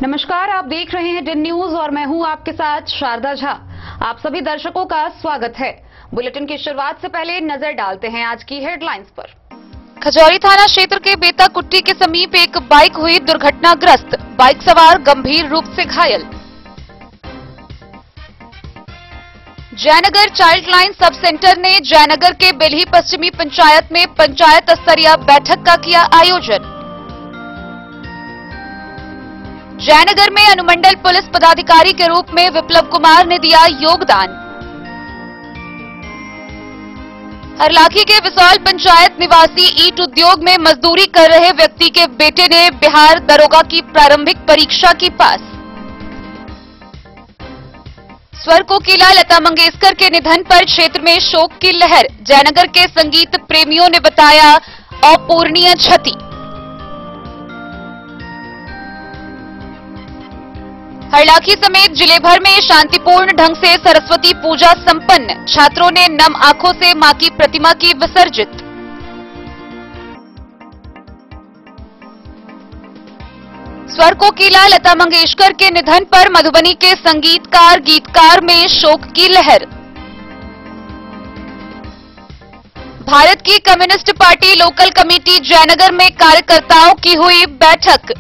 नमस्कार, आप देख रहे हैं डिन न्यूज और मैं हूं आपके साथ शारदा झा। आप सभी दर्शकों का स्वागत है। बुलेटिन की शुरुआत से पहले नजर डालते हैं आज की हेडलाइंस पर। खजौली थाना क्षेत्र के बेता कुट्टी के समीप एक बाइक हुई दुर्घटनाग्रस्त, बाइक सवार गंभीर रूप से घायल। Jaynagar child line sub centre ने जयनगर के बेल्ही पश्चिमी पंचायत में पंचायत स्तरीय बैठक का किया आयोजन। जयनगर में अनुमंडल पुलिस पदाधिकारी के रूप में विप्लव कुमार ने दिया योगदान। हरलाखी के विसौल पंचायत निवासी ईंट उद्योग में मजदूरी कर रहे व्यक्ति के बेटे ने बिहार दरोगा की प्रारंभिक परीक्षा की पास। स्वर कोकिला लता मंगेशकर के निधन पर क्षेत्र में शोक की लहर, जयनगर के संगीत प्रेमियों ने बताया अपूरणीय क्षति। हरलाखी समेत जिले भर में शांतिपूर्ण ढंग से सरस्वती पूजा संपन्न, छात्रों ने नम आंखों से मां की प्रतिमा की विसर्जित। स्वर कोकिला लता मंगेशकर के निधन पर मधुबनी के संगीतकार गीतकार में शोक की लहर। भारत की communist party local committee Jaynagar में कार्यकर्ताओं की हुई बैठक।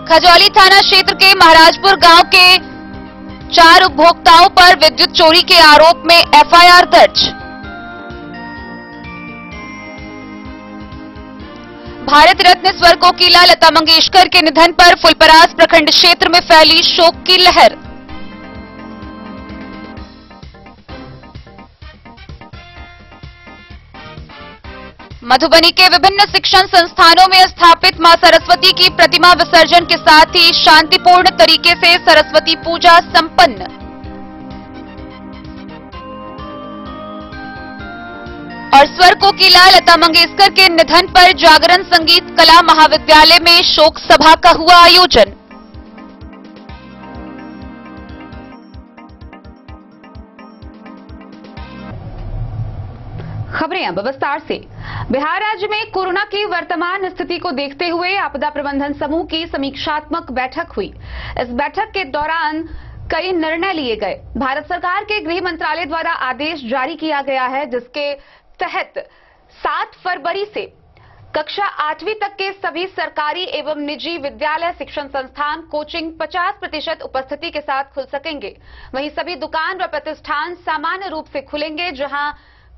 खजौली थाना क्षेत्र के महाराजपुर गांव के 4 उपभोक्ताओं पर विद्युत चोरी के आरोप में एफआईआर दर्ज। भारत रत्न स्वर कोकिला लता मंगेशकर के निधन पर फुलपरास प्रखंड क्षेत्र में फैली शोक की लहर। मधुबनी के विभिन्न शिक्षण संस्थानों में स्थापित मां सरस्वती की प्रतिमा विसर्जन के साथ ही शांतिपूर्ण तरीके से सरस्वती पूजा संपन्न। और स्वर कोकिला लता मंगेशकर के निधन पर जागरण संगीत कला महाविद्यालय में शोक सभा का हुआ आयोजन। खबरें अब विस्तार से। बिहार राज्य में कोरोना की वर्तमान स्थिति को देखते हुए आपदा प्रबंधन समूह की समीक्षात्मक बैठक हुई। इस बैठक के दौरान कई निर्णय लिए गए। भारत सरकार के गृह मंत्रालय द्वारा आदेश जारी किया गया है, जिसके तहत 7 फरवरी से कक्षा 8वीं तक के सभी सरकारी एवं निजी विद्यालय, शिक्षण संस्थान, कोचिंग 50% उपस्थिति के साथ खुल सकेंगे। वहीं सभी दुकान व प्रतिष्ठान सामान्य रूप से खुलेंगे, जहां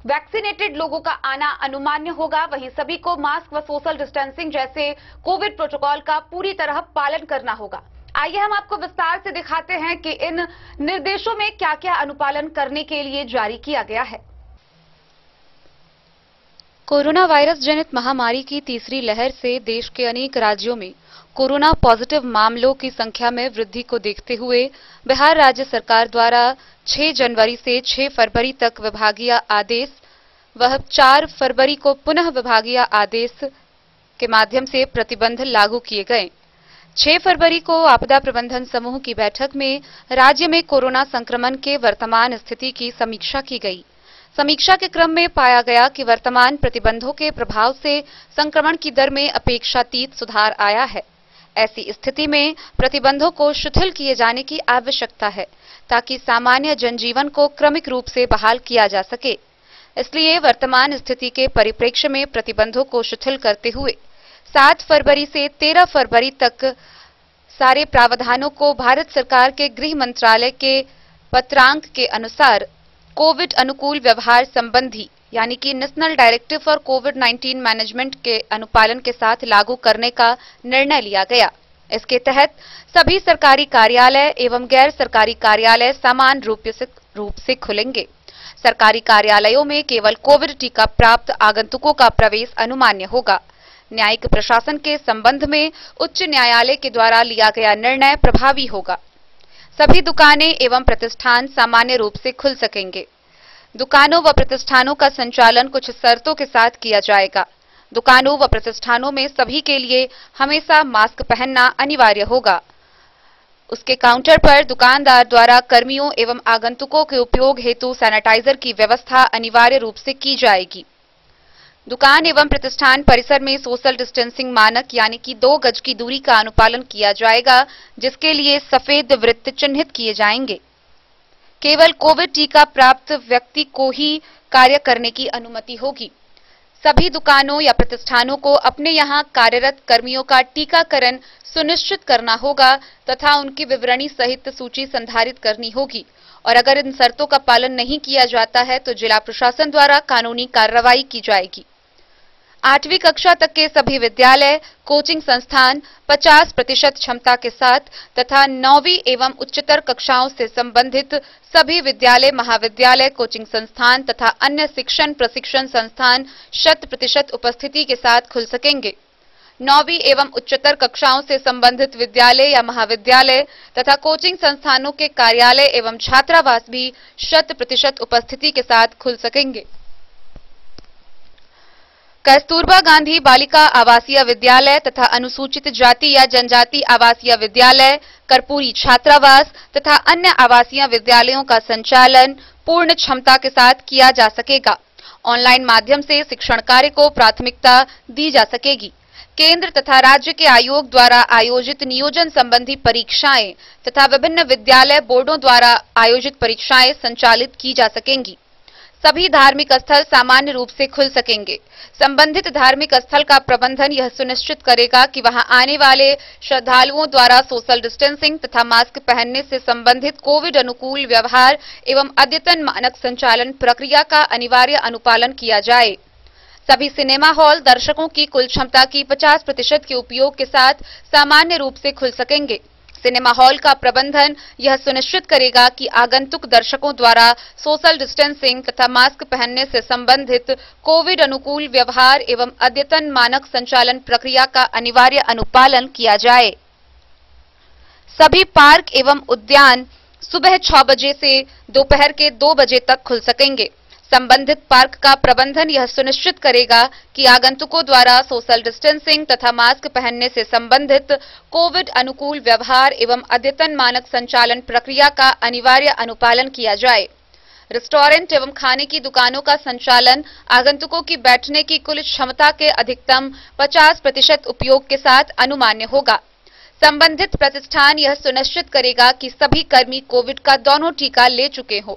वैक्सीनेटेड लोगों का आना अनुमान्य होगा। वहीं सभी को मास्क व सोशल डिस्टेंसिंग जैसे कोविड प्रोटोकॉल का पूरी तरह पालन करना होगा। आइए हम आपको विस्तार से दिखाते हैं कि इन निर्देशों में क्या क्या अनुपालन करने के लिए जारी किया गया है। कोरोना वायरस जनित महामारी की तीसरी लहर से देश के अनेक राज्यों में कोरोना पॉजिटिव मामलों की संख्या में वृद्धि को देखते हुए बिहार राज्य सरकार द्वारा 6 जनवरी से 6 फरवरी तक विभागीय आदेश व 4 फरवरी को पुनः विभागीय आदेश के माध्यम से प्रतिबंध लागू किए गए। 6 फरवरी को आपदा प्रबंधन समूह की बैठक में राज्य में कोरोना संक्रमण के वर्तमान स्थिति की समीक्षा की गई। समीक्षा के क्रम में पाया गया कि वर्तमान प्रतिबंधों के प्रभाव से संक्रमण की दर में अपेक्षातीत सुधार आया है। ऐसी स्थिति में प्रतिबंधों को शिथिल किए जाने की आवश्यकता है, ताकि सामान्य जनजीवन को क्रमिक रूप से बहाल किया जा सके। इसलिए वर्तमान स्थिति के परिप्रेक्ष्य में प्रतिबंधों को शिथिल करते हुए 7 फरवरी से 13 फरवरी तक सारे प्रावधानों को भारत सरकार के गृह मंत्रालय के पत्रांक के अनुसार कोविड अनुकूल व्यवहार संबंधी यानी कि national directive for covid management के अनुपालन के साथ लागू करने का निर्णय लिया गया। इसके तहत सभी सरकारी कार्यालय एवं गैर सरकारी कार्यालय समान रूप से खुलेंगे। सरकारी कार्यालयों में केवल कोविड टीका प्राप्त आगंतुकों का प्रवेश अनुमान्य होगा। न्यायिक प्रशासन के संबंध में उच्च न्यायालय के द्वारा लिया गया निर्णय प्रभावी होगा। सभी दुकानें एवं प्रतिष्ठान सामान्य रूप से खुल सकेंगे। दुकानों व प्रतिष्ठानों का संचालन कुछ शर्तों के साथ किया जाएगा। दुकानों व प्रतिष्ठानों में सभी के लिए हमेशा मास्क पहनना अनिवार्य होगा। उसके काउंटर पर दुकानदार द्वारा कर्मियों एवं आगंतुकों के उपयोग हेतु सैनिटाइजर की व्यवस्था अनिवार्य रूप से की जाएगी। दुकान एवं प्रतिष्ठान परिसर में सोशल डिस्टेंसिंग मानक यानी कि 2 गज की दूरी का अनुपालन किया जाएगा, जिसके लिए सफेद वृत्त चिन्हित किए जाएंगे। केवल कोविड टीका प्राप्त व्यक्ति को ही कार्य करने की अनुमति होगी। सभी दुकानों या प्रतिष्ठानों को अपने यहां कार्यरत कर्मियों का टीकाकरण सुनिश्चित करना होगा तथा उनकी विवरणी सहित सूची संधारित करनी होगी और अगर इन शर्तों का पालन नहीं किया जाता है तो जिला प्रशासन द्वारा कानूनी कार्रवाई की जाएगी। 8वीं कक्षा तक के सभी विद्यालय, कोचिंग संस्थान 50% क्षमता के साथ तथा 9वीं एवं उच्चतर कक्षाओं से संबंधित सभी विद्यालय, महाविद्यालय, कोचिंग संस्थान तथा अन्य शिक्षण प्रशिक्षण संस्थान 100% उपस्थिति के साथ खुल सकेंगे। 9वीं एवं उच्चतर कक्षाओं से संबंधित विद्यालय या महाविद्यालय तथा कोचिंग संस्थानों के कार्यालय एवं छात्रावास भी 100% उपस्थिति के साथ खुल सकेंगे। कस्तूरबा गांधी बालिका आवासीय विद्यालय तथा अनुसूचित जाति या जनजाति आवासीय विद्यालय, कर्पूरी छात्रावास तथा अन्य आवासीय विद्यालयों का संचालन पूर्ण क्षमता के साथ किया जा सकेगा। ऑनलाइन माध्यम से शिक्षण कार्य को प्राथमिकता दी जा सकेगी। केंद्र तथा राज्य के आयोग द्वारा आयोजित नियोजन संबंधी परीक्षाएं तथा विभिन्न विद्यालय बोर्डों द्वारा आयोजित परीक्षाएं संचालित की जा सकेंगी। सभी धार्मिक स्थल सामान्य रूप से खुल सकेंगे। संबंधित धार्मिक स्थल का प्रबंधन यह सुनिश्चित करेगा कि वहां आने वाले श्रद्धालुओं द्वारा सोशल डिस्टेंसिंग तथा मास्क पहनने से संबंधित कोविड अनुकूल व्यवहार एवं अद्यतन मानक संचालन प्रक्रिया का अनिवार्य अनुपालन किया जाए। सभी सिनेमा हॉल दर्शकों की कुल क्षमता की 50% के उपयोग के साथ सामान्य रूप से खुल सकेंगे। सिनेमा हॉल का प्रबंधन यह सुनिश्चित करेगा कि आगंतुक दर्शकों द्वारा सोशल डिस्टेंसिंग तथा मास्क पहनने से संबंधित कोविड अनुकूल व्यवहार एवं अद्यतन मानक संचालन प्रक्रिया का अनिवार्य अनुपालन किया जाए। सभी पार्क एवं उद्यान सुबह 6 बजे से दोपहर के 2 बजे तक खुल सकेंगे। संबंधित पार्क का प्रबंधन यह सुनिश्चित करेगा कि आगंतुकों द्वारा सोशल डिस्टेंसिंग तथा मास्क पहनने से संबंधित कोविड अनुकूल व्यवहार एवं अद्यतन मानक संचालन प्रक्रिया का अनिवार्य अनुपालन किया जाए। रेस्टोरेंट एवं खाने की दुकानों का संचालन आगंतुकों की बैठने की कुल क्षमता के अधिकतम 50% उपयोग के साथ अनुमान्य होगा। संबंधित प्रतिष्ठान यह सुनिश्चित करेगा कि सभी कर्मी कोविड का दोनों टीका ले चुके हों।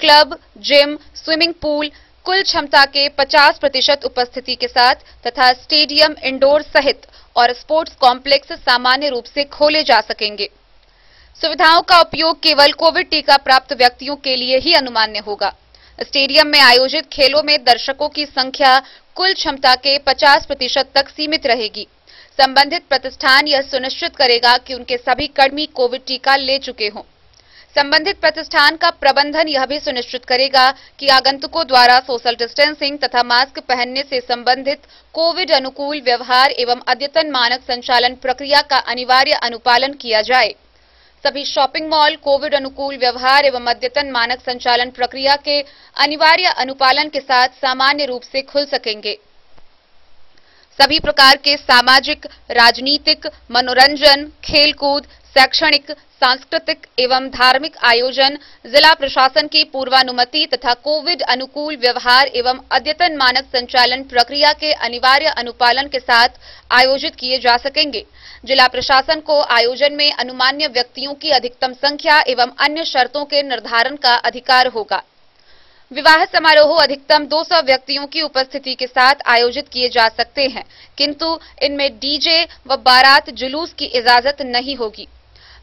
क्लब, जिम, स्विमिंग पूल कुल क्षमता के 50% उपस्थिति के साथ तथा स्टेडियम, इंडोर सहित और स्पोर्ट्स कॉम्प्लेक्स सामान्य रूप से खोले जा सकेंगे। सुविधाओं का उपयोग केवल कोविड टीका प्राप्त व्यक्तियों के लिए ही अनुमान्य होगा। स्टेडियम में आयोजित खेलों में दर्शकों की संख्या कुल क्षमता के 50% तक सीमित रहेगी। संबंधित प्रतिष्ठान यह सुनिश्चित करेगा कि उनके सभी कर्मी कोविड टीका ले चुके हों। संबंधित प्रतिष्ठान का प्रबंधन यह भी सुनिश्चित करेगा कि आगंतुकों द्वारा सोशल डिस्टेंसिंग तथा मास्क पहनने से संबंधित कोविड अनुकूल व्यवहार एवं अद्यतन मानक संचालन प्रक्रिया का अनिवार्य अनुपालन किया जाए। सभी शॉपिंग मॉल कोविड अनुकूल व्यवहार एवं अद्यतन मानक संचालन प्रक्रिया के अनिवार्य अनुपालन के साथ सामान्य रूप से खुल सकेंगे। सभी प्रकार के सामाजिक, राजनीतिक, मनोरंजन, खेलकूद, शैक्षणिक, सांस्कृतिक एवं धार्मिक आयोजन जिला प्रशासन की पूर्वानुमति तथा कोविड अनुकूल व्यवहार एवं अद्यतन मानक संचालन प्रक्रिया के अनिवार्य अनुपालन के साथ आयोजित किए जा सकेंगे। जिला प्रशासन को आयोजन में अनुमान्य व्यक्तियों की अधिकतम संख्या एवं अन्य शर्तों के निर्धारण का अधिकार होगा। विवाह समारोह अधिकतम 200 व्यक्तियों की उपस्थिति के साथ आयोजित किए जा सकते हैं, किंतु इनमें डीजे व बारात जुलूस की इजाजत नहीं होगी।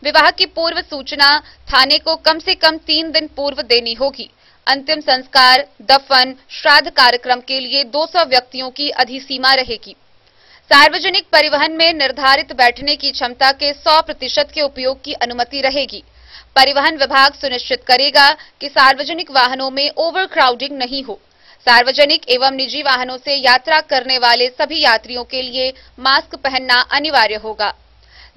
विवाह की पूर्व सूचना थाने को कम से कम 3 दिन पूर्व देनी होगी। अंतिम संस्कार, दफन, श्राद्ध कार्यक्रम के लिए 200 व्यक्तियों की अधिसीमा रहेगी। सार्वजनिक परिवहन में निर्धारित बैठने की क्षमता के 100% के उपयोग की अनुमति रहेगी। परिवहन विभाग सुनिश्चित करेगा कि सार्वजनिक वाहनों में ओवरक्राउडिंग नहीं हो। सार्वजनिक एवं निजी वाहनों से यात्रा करने वाले सभी यात्रियों के लिए मास्क पहनना अनिवार्य होगा।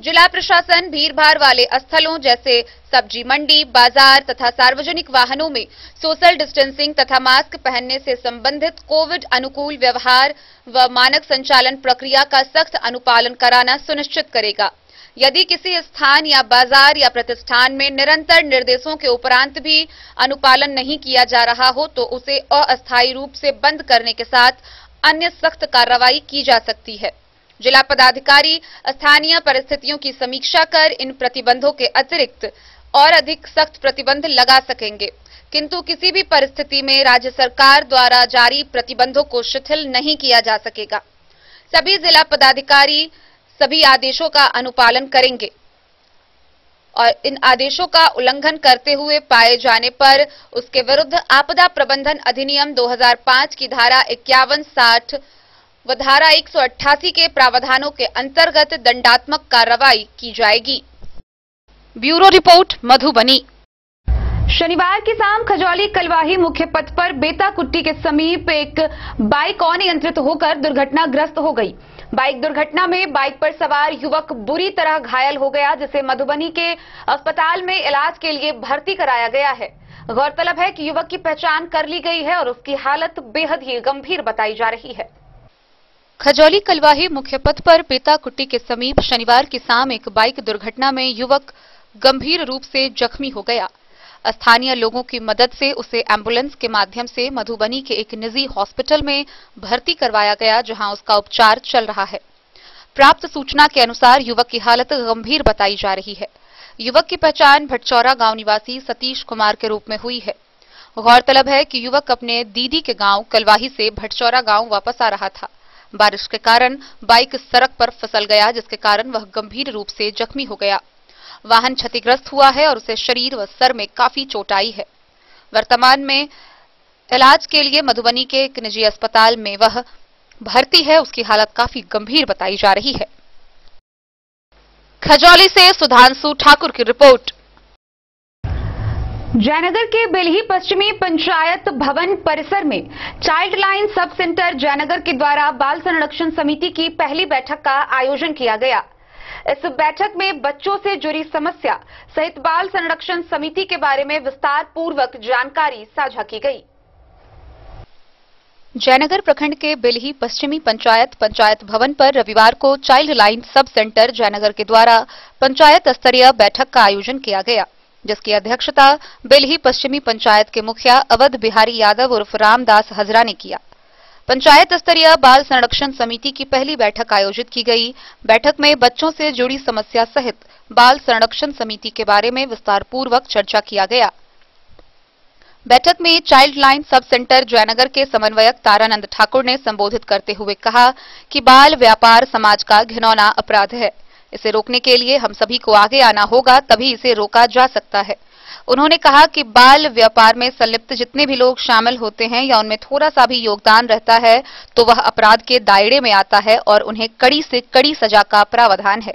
जिला प्रशासन भीड़भाड़ वाले स्थलों जैसे सब्जी मंडी, बाजार तथा सार्वजनिक वाहनों में सोशल डिस्टेंसिंग तथा मास्क पहनने से संबंधित कोविड अनुकूल व्यवहार व मानक संचालन प्रक्रिया का सख्त अनुपालन कराना सुनिश्चित करेगा। यदि किसी स्थान या बाजार या प्रतिष्ठान में निरंतर निर्देशों के उपरांत भी अनुपालन नहीं किया जा रहा हो तो उसे अस्थायी रूप से बंद करने के साथ अन्य सख्त कार्रवाई की जा सकती है। जिला पदाधिकारी स्थानीय परिस्थितियों की समीक्षा कर इन प्रतिबंधों के अतिरिक्त और अधिक सख्त प्रतिबंध लगा सकेंगे, किंतु किसी भी परिस्थिति में राज्य सरकार द्वारा जारी प्रतिबंधों को शिथिल नहीं किया जा सकेगा। सभी जिला पदाधिकारी सभी आदेशों का अनुपालन करेंगे और इन आदेशों का उल्लंघन करते हुए पाए जाने पर उसके विरुद्ध आपदा प्रबंधन अधिनियम 2005 की धारा 5160 व धारा 188 के प्रावधानों के अंतर्गत दंडात्मक कार्रवाई की जाएगी। Bureau report, Madhubani. शनिवार की शाम खजौली कलवाही मुख्य पथ पर बेता कुट्टी के समीप एक बाइक अनियंत्रित होकर दुर्घटनाग्रस्त हो गई। बाइक दुर्घटना में बाइक पर सवार युवक बुरी तरह घायल हो गया, जिसे मधुबनी के अस्पताल में इलाज के लिए भर्ती कराया गया है। गौरतलब है कि युवक की पहचान कर ली गई है और उसकी हालत बेहद ही गंभीर बताई जा रही है। खजौली कलवाही मुख्य पथ पर बेता कुट्टी के समीप शनिवार की शाम एक बाइक दुर्घटना में युवक गंभीर रूप से जख्मी हो गया। स्थानीय लोगों की मदद से उसे एम्बुलेंस के माध्यम से मधुबनी के एक निजी हॉस्पिटल में भर्ती करवाया गया, जहां उसका उपचार चल रहा है। प्राप्त सूचना के अनुसार युवक की हालत गंभीर बताई जा रही है। युवक की पहचान भटचौरा गांव निवासी सतीश कुमार के रूप में हुई है। गौरतलब है कि युवक अपने दीदी के गांव कलवाही से भटचौरा गांव वापस आ रहा था। बारिश के कारण बाइक सड़क पर फिसल गया, जिसके कारण वह गंभीर रूप से जख्मी हो गया। वाहन क्षतिग्रस्त हुआ है और उसे शरीर व सर में काफी चोट आई है। वर्तमान में इलाज के लिए मधुबनी के एक निजी अस्पताल में वह भर्ती है। उसकी हालत काफी गंभीर बताई जा रही है। खजौली से सुधांशु ठाकुर की रिपोर्ट। जयनगर के बेलही पश्चिमी पंचायत भवन परिसर में child line sub centre Jaynagar के द्वारा बाल संरक्षण समिति की पहली बैठक का आयोजन किया गया। इस बैठक में बच्चों से जुड़ी समस्या सहित बाल संरक्षण समिति के बारे में विस्तार पूर्वक जानकारी साझा की गई। जयनगर प्रखंड के बेलही पश्चिमी पंचायत भवन पर रविवार को child line sub centre Jaynagar के द्वारा पंचायत स्तरीय बैठक का आयोजन किया गया, जिसकी अध्यक्षता बेलही पश्चिमी पंचायत के मुखिया अवध बिहारी यादव उर्फ रामदास हजरा ने किया। पंचायत स्तरीय बाल संरक्षण समिति की पहली बैठक आयोजित की गई। बैठक में बच्चों से जुड़ी समस्या सहित बाल संरक्षण समिति के बारे में विस्तार पूर्वक चर्चा किया गया। बैठक में child line sub centre Jaynagar के समन्वयक तारानंद ठाकुर ने संबोधित करते हुए कहा कि बाल व्यापार समाज का घिनौना अपराध है। इसे रोकने के लिए हम सभी को आगे आना होगा, तभी इसे रोका जा सकता है। उन्होंने कहा कि बाल व्यापार में संलिप्त जितने भी लोग शामिल होते हैं या उनमें थोड़ा सा भी योगदान रहता है तो वह अपराध के दायरे में आता है और उन्हें कड़ी से कड़ी सजा का प्रावधान है।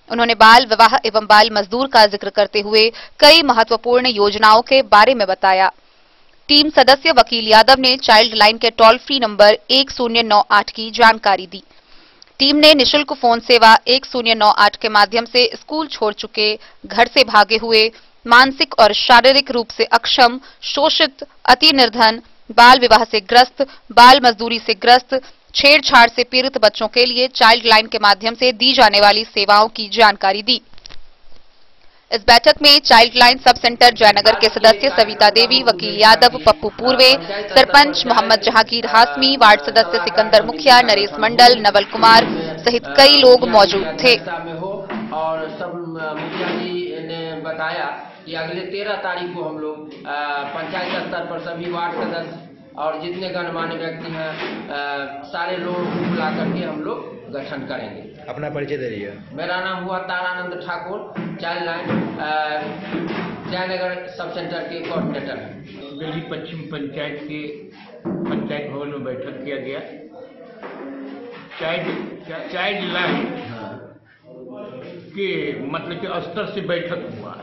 उन्होंने बाल विवाह एवं बाल मजदूर का जिक्र करते हुए कई महत्वपूर्ण योजनाओं के बारे में बताया। टीम सदस्य वकील यादव ने चाइल्ड लाइन के टोल फ्री नंबर 1098 की जानकारी दी। टीम ने निशुल्क फोन सेवा 1098 के माध्यम से स्कूल छोड़ चुके, घर से भागे हुए, मानसिक और शारीरिक रूप से अक्षम, शोषित, अति निर्धन, बाल विवाह से ग्रस्त, बाल मजदूरी से ग्रस्त, छेड़छाड़ से पीड़ित बच्चों के लिए चाइल्ड लाइन के माध्यम से दी जाने वाली सेवाओं की जानकारी दी। इस बैठक में child line sub centre Jaynagar के सदस्य सविता देवी, वकील यादव, पप्पू पूर्वे, सरपंच मोहम्मद जहांगीर हाशमी, वार्ड सदस्य सिकंदर मुखिया, नरेश मंडल, नवल कुमार सहित कई लोग मौजूद थे। और सब मुखिया जी ने बताया कि अगले 13 तारीख को हम लोग पंचायत स्तर पर सभी वार्ड सदस्य और जितने गणमान्य व्यक्ति हैं सारे लोग बुला करके हम लोग गठन करेंगे। अपना परिचय दे रही है। मेरा नाम हुआ Taranand Thakur, child line Jaynagar sub centre के कोऑर्डिनेटर हैं। बेलही पश्चिम पंचायत के पंचायत भवन में बैठक किया गया। चाइल्ड लाइन के मतलब के स्तर से बैठक हुआ।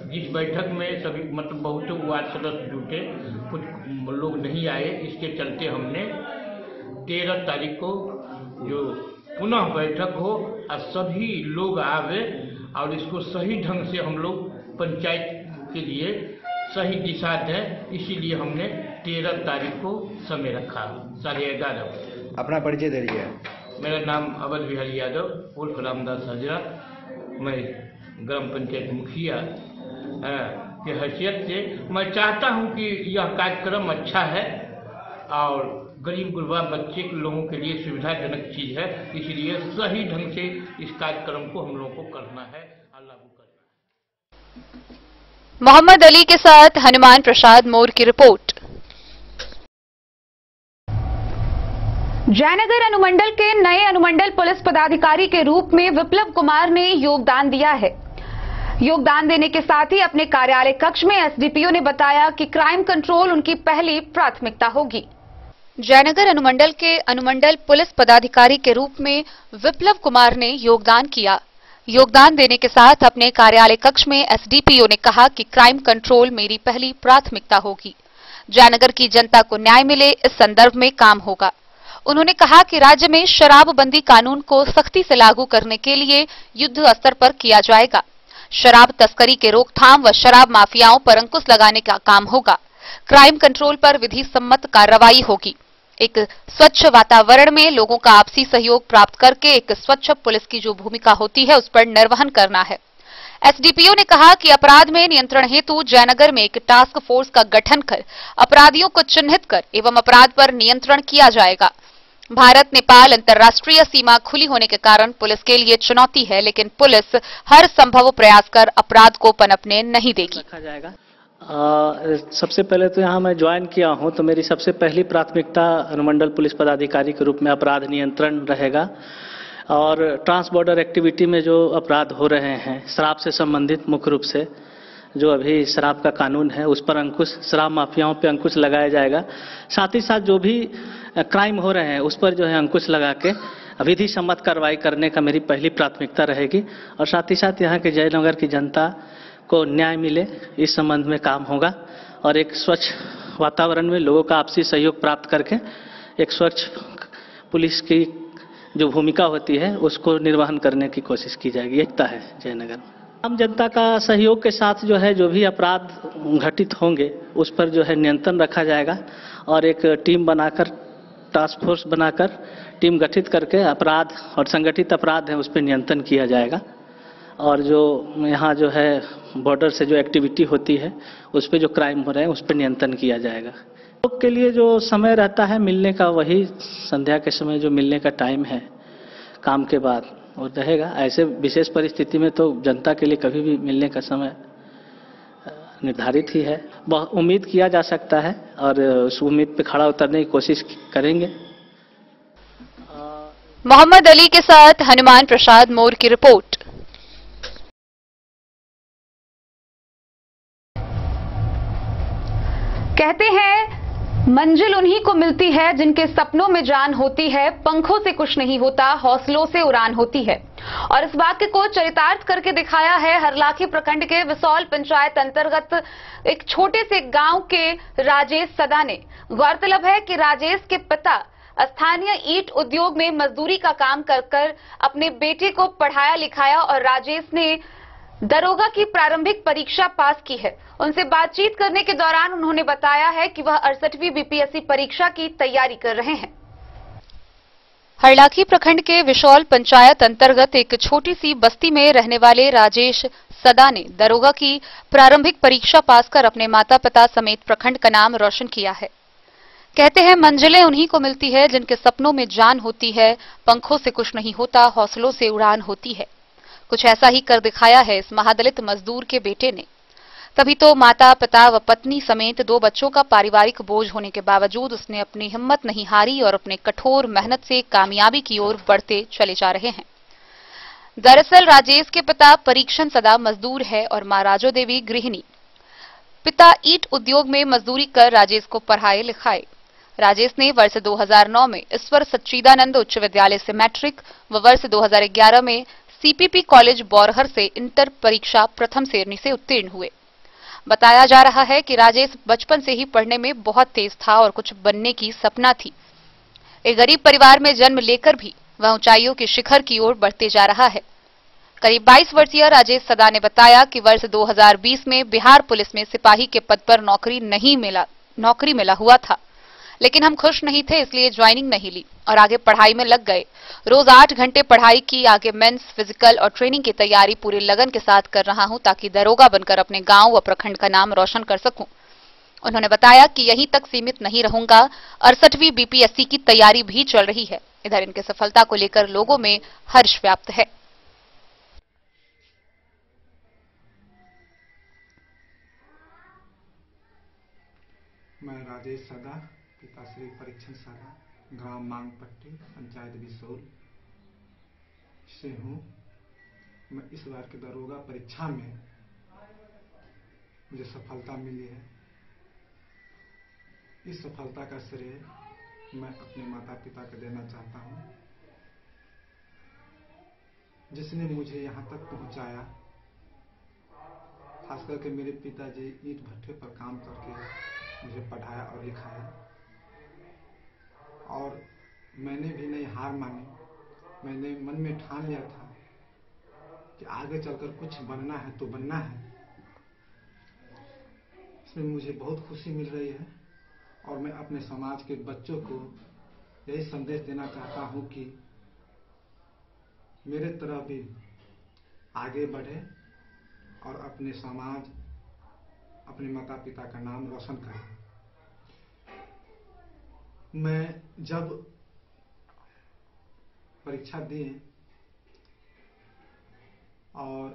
जिस बैठक में सभी मतलब बहुत वार्ड सदस्य जुटे, कुछ लोग नहीं आए, इसके चलते हमने 13 तारीख को जो पुनः बैठक हो और सभी लोग आवे और इसको सही ढंग से हम लोग पंचायत के लिए सही दिशा दें, इसीलिए हमने 13 तारीख को समय रखा 11:30। अपना परिचय दे रही है। मेरा नाम अवध बिहारी यादव उर्फ रामदास हजरा, मैं ग्राम पंचायत मुखिया की हैसियत से मैं चाहता हूं कि यह कार्यक्रम अच्छा है और गरीब गुरबा बच्चे के लोगों के लिए सुविधाजनक चीज़ है, इसलिए सही ढंग से इस कार्यक्रम को हम लोगों को करना है और लागू करना है। मोहम्मद अली के साथ हनुमान प्रसाद मोर की रिपोर्ट। जयनगर अनुमंडल के नए अनुमंडल पुलिस पदाधिकारी के रूप में विप्लव कुमार ने योगदान दिया है। योगदान देने के साथ ही अपने कार्यालय कक्ष में एसडीपीओ ने बताया कि क्राइम कंट्रोल उनकी पहली प्राथमिकता होगी। जयनगर अनुमंडल के अनुमंडल पुलिस पदाधिकारी के रूप में विप्लव कुमार ने योगदान किया। योगदान देने के साथ अपने कार्यालय कक्ष में एसडीपीओ ने कहा कि क्राइम कंट्रोल मेरी पहली प्राथमिकता होगी। जयनगर की जनता को न्याय मिले, इस संदर्भ में काम होगा। उन्होंने कहा कि राज्य में शराबबंदी कानून को सख्ती से लागू करने के लिए युद्ध स्तर पर किया जाएगा। शराब तस्करी के रोकथाम व शराब माफियाओं पर अंकुश लगाने का काम होगा। क्राइम कंट्रोल पर विधि सम्मत कार्रवाई होगी। एक स्वच्छ वातावरण में लोगों का आपसी सहयोग प्राप्त करके एक स्वच्छ पुलिस की जो भूमिका होती है उस पर निर्वहन करना है। एसडीपीओ ने कहा कि अपराध में नियंत्रण हेतु जयनगर में एक टास्क फोर्स का गठन कर अपराधियों को चिन्हित कर एवं अपराध पर नियंत्रण किया जाएगा। भारत नेपाल अंतर्राष्ट्रीय सीमा खुली होने के कारण पुलिस के लिए चुनौती है, लेकिन पुलिस हर संभव प्रयास कर अपराध को पनपने नहीं देगी। रखा जाएगा। सबसे पहले तो यहाँ मैं ज्वाइन किया हूँ तो मेरी सबसे पहली प्राथमिकता अनुमंडल पुलिस पदाधिकारी के रूप में अपराध नियंत्रण रहेगा और ट्रांस बॉर्डर एक्टिविटी में जो अपराध हो रहे हैं शराब से संबंधित, मुख्य रूप से जो अभी शराब का कानून है उस पर अंकुश, शराब माफियाओं पे अंकुश लगाया जाएगा। साथ ही साथ जो भी क्राइम हो रहे हैं उस पर जो है अंकुश लगा के विधि सम्मत कार्रवाई करने का मेरी पहली प्राथमिकता रहेगी और साथ ही साथ यहाँ के जयनगर की जनता को न्याय मिले, इस संबंध में काम होगा और एक स्वच्छ वातावरण में लोगों का आपसी सहयोग प्राप्त करके एक स्वच्छ पुलिस की जो भूमिका होती है उसको निर्वहन करने की कोशिश की जाएगी। एकता है जयनगर। आम जनता का सहयोग के साथ जो है जो भी अपराध घटित होंगे उस पर जो है नियंत्रण रखा जाएगा और एक टीम बनाकर, टास्क फोर्स बनाकर टीम गठित करके अपराध और संगठित अपराध है उस पर नियंत्रण किया जाएगा और जो यहाँ जो है बॉर्डर से जो एक्टिविटी होती है उस पर जो क्राइम हो रहे हैं उस पर नियंत्रण किया जाएगा। लोग के लिए जो समय रहता है मिलने का, वही संध्या के समय जो मिलने का टाइम है काम के बाद वो रहेगा। ऐसे विशेष परिस्थिति में तो जनता के लिए कभी भी मिलने का समय निर्धारित ही है। बहुत उम्मीद किया जा सकता है और उस उम्मीद पे खड़ा उतरने की कोशिश करेंगे। मोहम्मद अली के साथ हनुमान प्रसाद मोर की रिपोर्ट। कहते हैं मंजिल उन्हीं को मिलती है जिनके सपनों में जान होती है, पंखों से कुछ नहीं होता, हौसलों से उड़ान होती है। और इस वाक्य को चरितार्थ करके दिखाया है हरलाखी प्रखंड के विसौल पंचायत अंतर्गत एक छोटे से गांव के राजेश सदा ने। गौरतलब है कि राजेश के पिता स्थानीय ईंट उद्योग में मजदूरी का काम कर अपने बेटे को पढ़ाया लिखाया और राजेश ने दरोगा की प्रारंभिक परीक्षा पास की है। उनसे बातचीत करने के दौरान उन्होंने बताया है कि वह 68वीं बीपीएससी परीक्षा की तैयारी कर रहे हैं। हरलाखी प्रखंड के विशौल पंचायत अंतर्गत एक छोटी सी बस्ती में रहने वाले राजेश सदा ने दरोगा की प्रारंभिक परीक्षा पास कर अपने माता पिता समेत प्रखंड का नाम रोशन किया है। कहते हैं मंजिलें उन्हीं को मिलती है जिनके सपनों में जान होती है, पंखों से कुछ नहीं होता, हौसलों से उड़ान होती है। कुछ ऐसा ही कर दिखाया है इस महादलित मजदूर के बेटे ने। तभी तो माता पिता व पत्नी समेत 2 बच्चों का पारिवारिक बोझ होने के बावजूद उसने अपनी हिम्मत नहीं हारी और अपने कठोर मेहनत से कामयाबी की ओर बढ़ते चले जा रहे हैं। दरअसल राजेश के पिता परीक्षण सदा मजदूर है और मां राजो देवी गृहिणी। पिता ईंट उद्योग में मजदूरी कर राजेश को पढ़ाए लिखाए। राजेश ने वर्ष 2009 में ईश्वर सच्चिदानंद उच्च विद्यालय से मैट्रिक व वर्ष 2011 में सीपीपी कॉलेज बौरहर से इंटर परीक्षा प्रथम श्रेणी से उत्तीर्ण हुए। बताया जा रहा है कि राजेश बचपन से ही पढ़ने में बहुत तेज था और कुछ बनने की सपना थी। एक गरीब परिवार में जन्म लेकर भी वह ऊंचाइयों के शिखर की ओर बढ़ते जा रहा है। करीब 22 वर्षीय राजेश सदा ने बताया कि वर्ष 2020 में बिहार पुलिस में सिपाही के पद पर नौकरी मिला हुआ था, लेकिन हम खुश नहीं थे, इसलिए ज्वाइनिंग नहीं ली और आगे पढ़ाई में लग गए। रोज 8 घंटे पढ़ाई की, आगे मेंस, फिजिकल और ट्रेनिंग की तैयारी पूरे लगन के साथ कर रहा हूं ताकि दरोगा बनकर अपने गांव व प्रखंड का नाम रोशन कर सकूं। उन्होंने बताया कि यहीं तक सीमित नहीं रहूंगा, 68वीं बीपीएससी की तैयारी भी चल रही है। इधर इनके सफलता को लेकर लोगों में हर्ष व्याप्त है। मैं राजेश सदा, पिताश्री परीक्षण सदा, ग्राम मांगपट्टी, पंचायत बिसौल से हूँ। मैं इस बार के दरोगा परीक्षा में मुझे सफलता मिली है। इस सफलता का श्रेय मैं अपने माता पिता को देना चाहता हूँ, जिसने मुझे यहाँ तक पहुँचाया। खास करके मेरे पिताजी ईंट भट्टे पर काम करके मुझे पढ़ाया और लिखाया, और मैंने भी नहीं हार मानी। मैंने मन में ठान लिया था कि आगे चलकर कुछ बनना है तो बनना है। इसमें मुझे बहुत खुशी मिल रही है, और मैं अपने समाज के बच्चों को यही संदेश देना चाहता हूं कि मेरे तरह भी आगे बढ़े और अपने समाज, अपने माता पिता का नाम रोशन करें। मैं जब परीक्षा दी और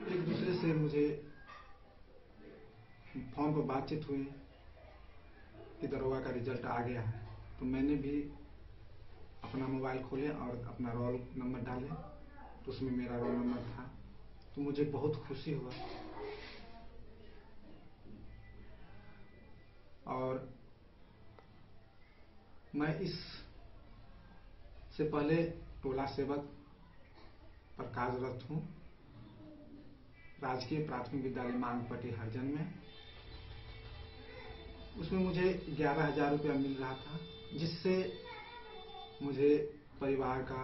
एक दूसरे से मुझे फोन पर बातचीत हुई कि दरोगा का रिजल्ट आ गया है, तो मैंने भी अपना मोबाइल खोले और अपना रोल नंबर डाले, तो उसमें मेरा रोल नंबर था। तो मुझे बहुत खुशी हुआ, और मैं इस से पहले टोला सेवक पर कार्यरत हूँ, राजकीय प्राथमिक विद्यालय मांगपट्टी हरजन में। उसमें मुझे 11,000 रुपया मिल रहा था, जिससे मुझे परिवार का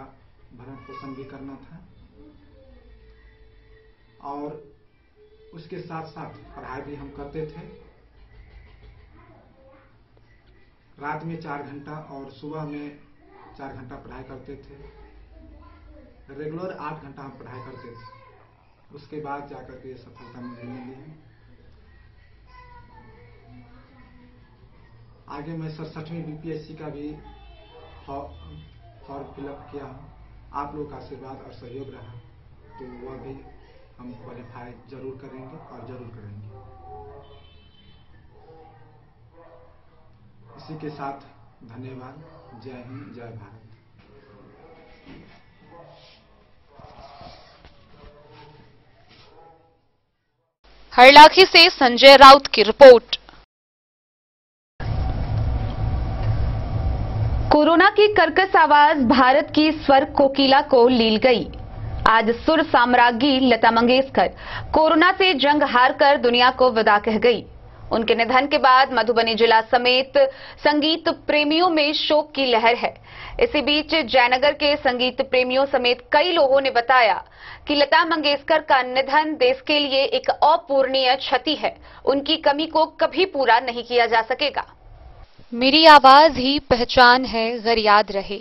भरण पोषण भी करना था, और उसके साथ साथ पढ़ाई भी हम करते थे। रात में 4 घंटा और सुबह में 4 घंटा पढ़ाई करते थे। रेगुलर 8 घंटा हम पढ़ाई करते थे। उसके बाद जाकर के सफलता मुझे मिली है। आगे मैं 67वीं बीपीएससी का भी फॉर्म फिलअप किया हूँ। आप लोगों का आशीर्वाद और सहयोग रहा तो वह भी हम क्वालिफाई जरूर करेंगे और जरूर करेंगे। इसी के साथ धन्यवाद। जय हिंद, जय भारत। हरलाखी से संजय राउत की रिपोर्ट। कोरोना की कर्कश आवाज भारत की स्वर कोकिला को लील गई। आज सुर साम्राज्ञी लता मंगेशकर कोरोना से जंग हारकर दुनिया को विदा कह गई। उनके निधन के बाद मधुबनी जिला समेत संगीत प्रेमियों में शोक की लहर है। इसी बीच जयनगर के संगीत प्रेमियों समेत कई लोगों ने बताया कि लता मंगेशकर का निधन देश के लिए एक अपूरणीय क्षति है। उनकी कमी को कभी पूरा नहीं किया जा सकेगा। मेरी आवाज ही पहचान है, गर याद रहे।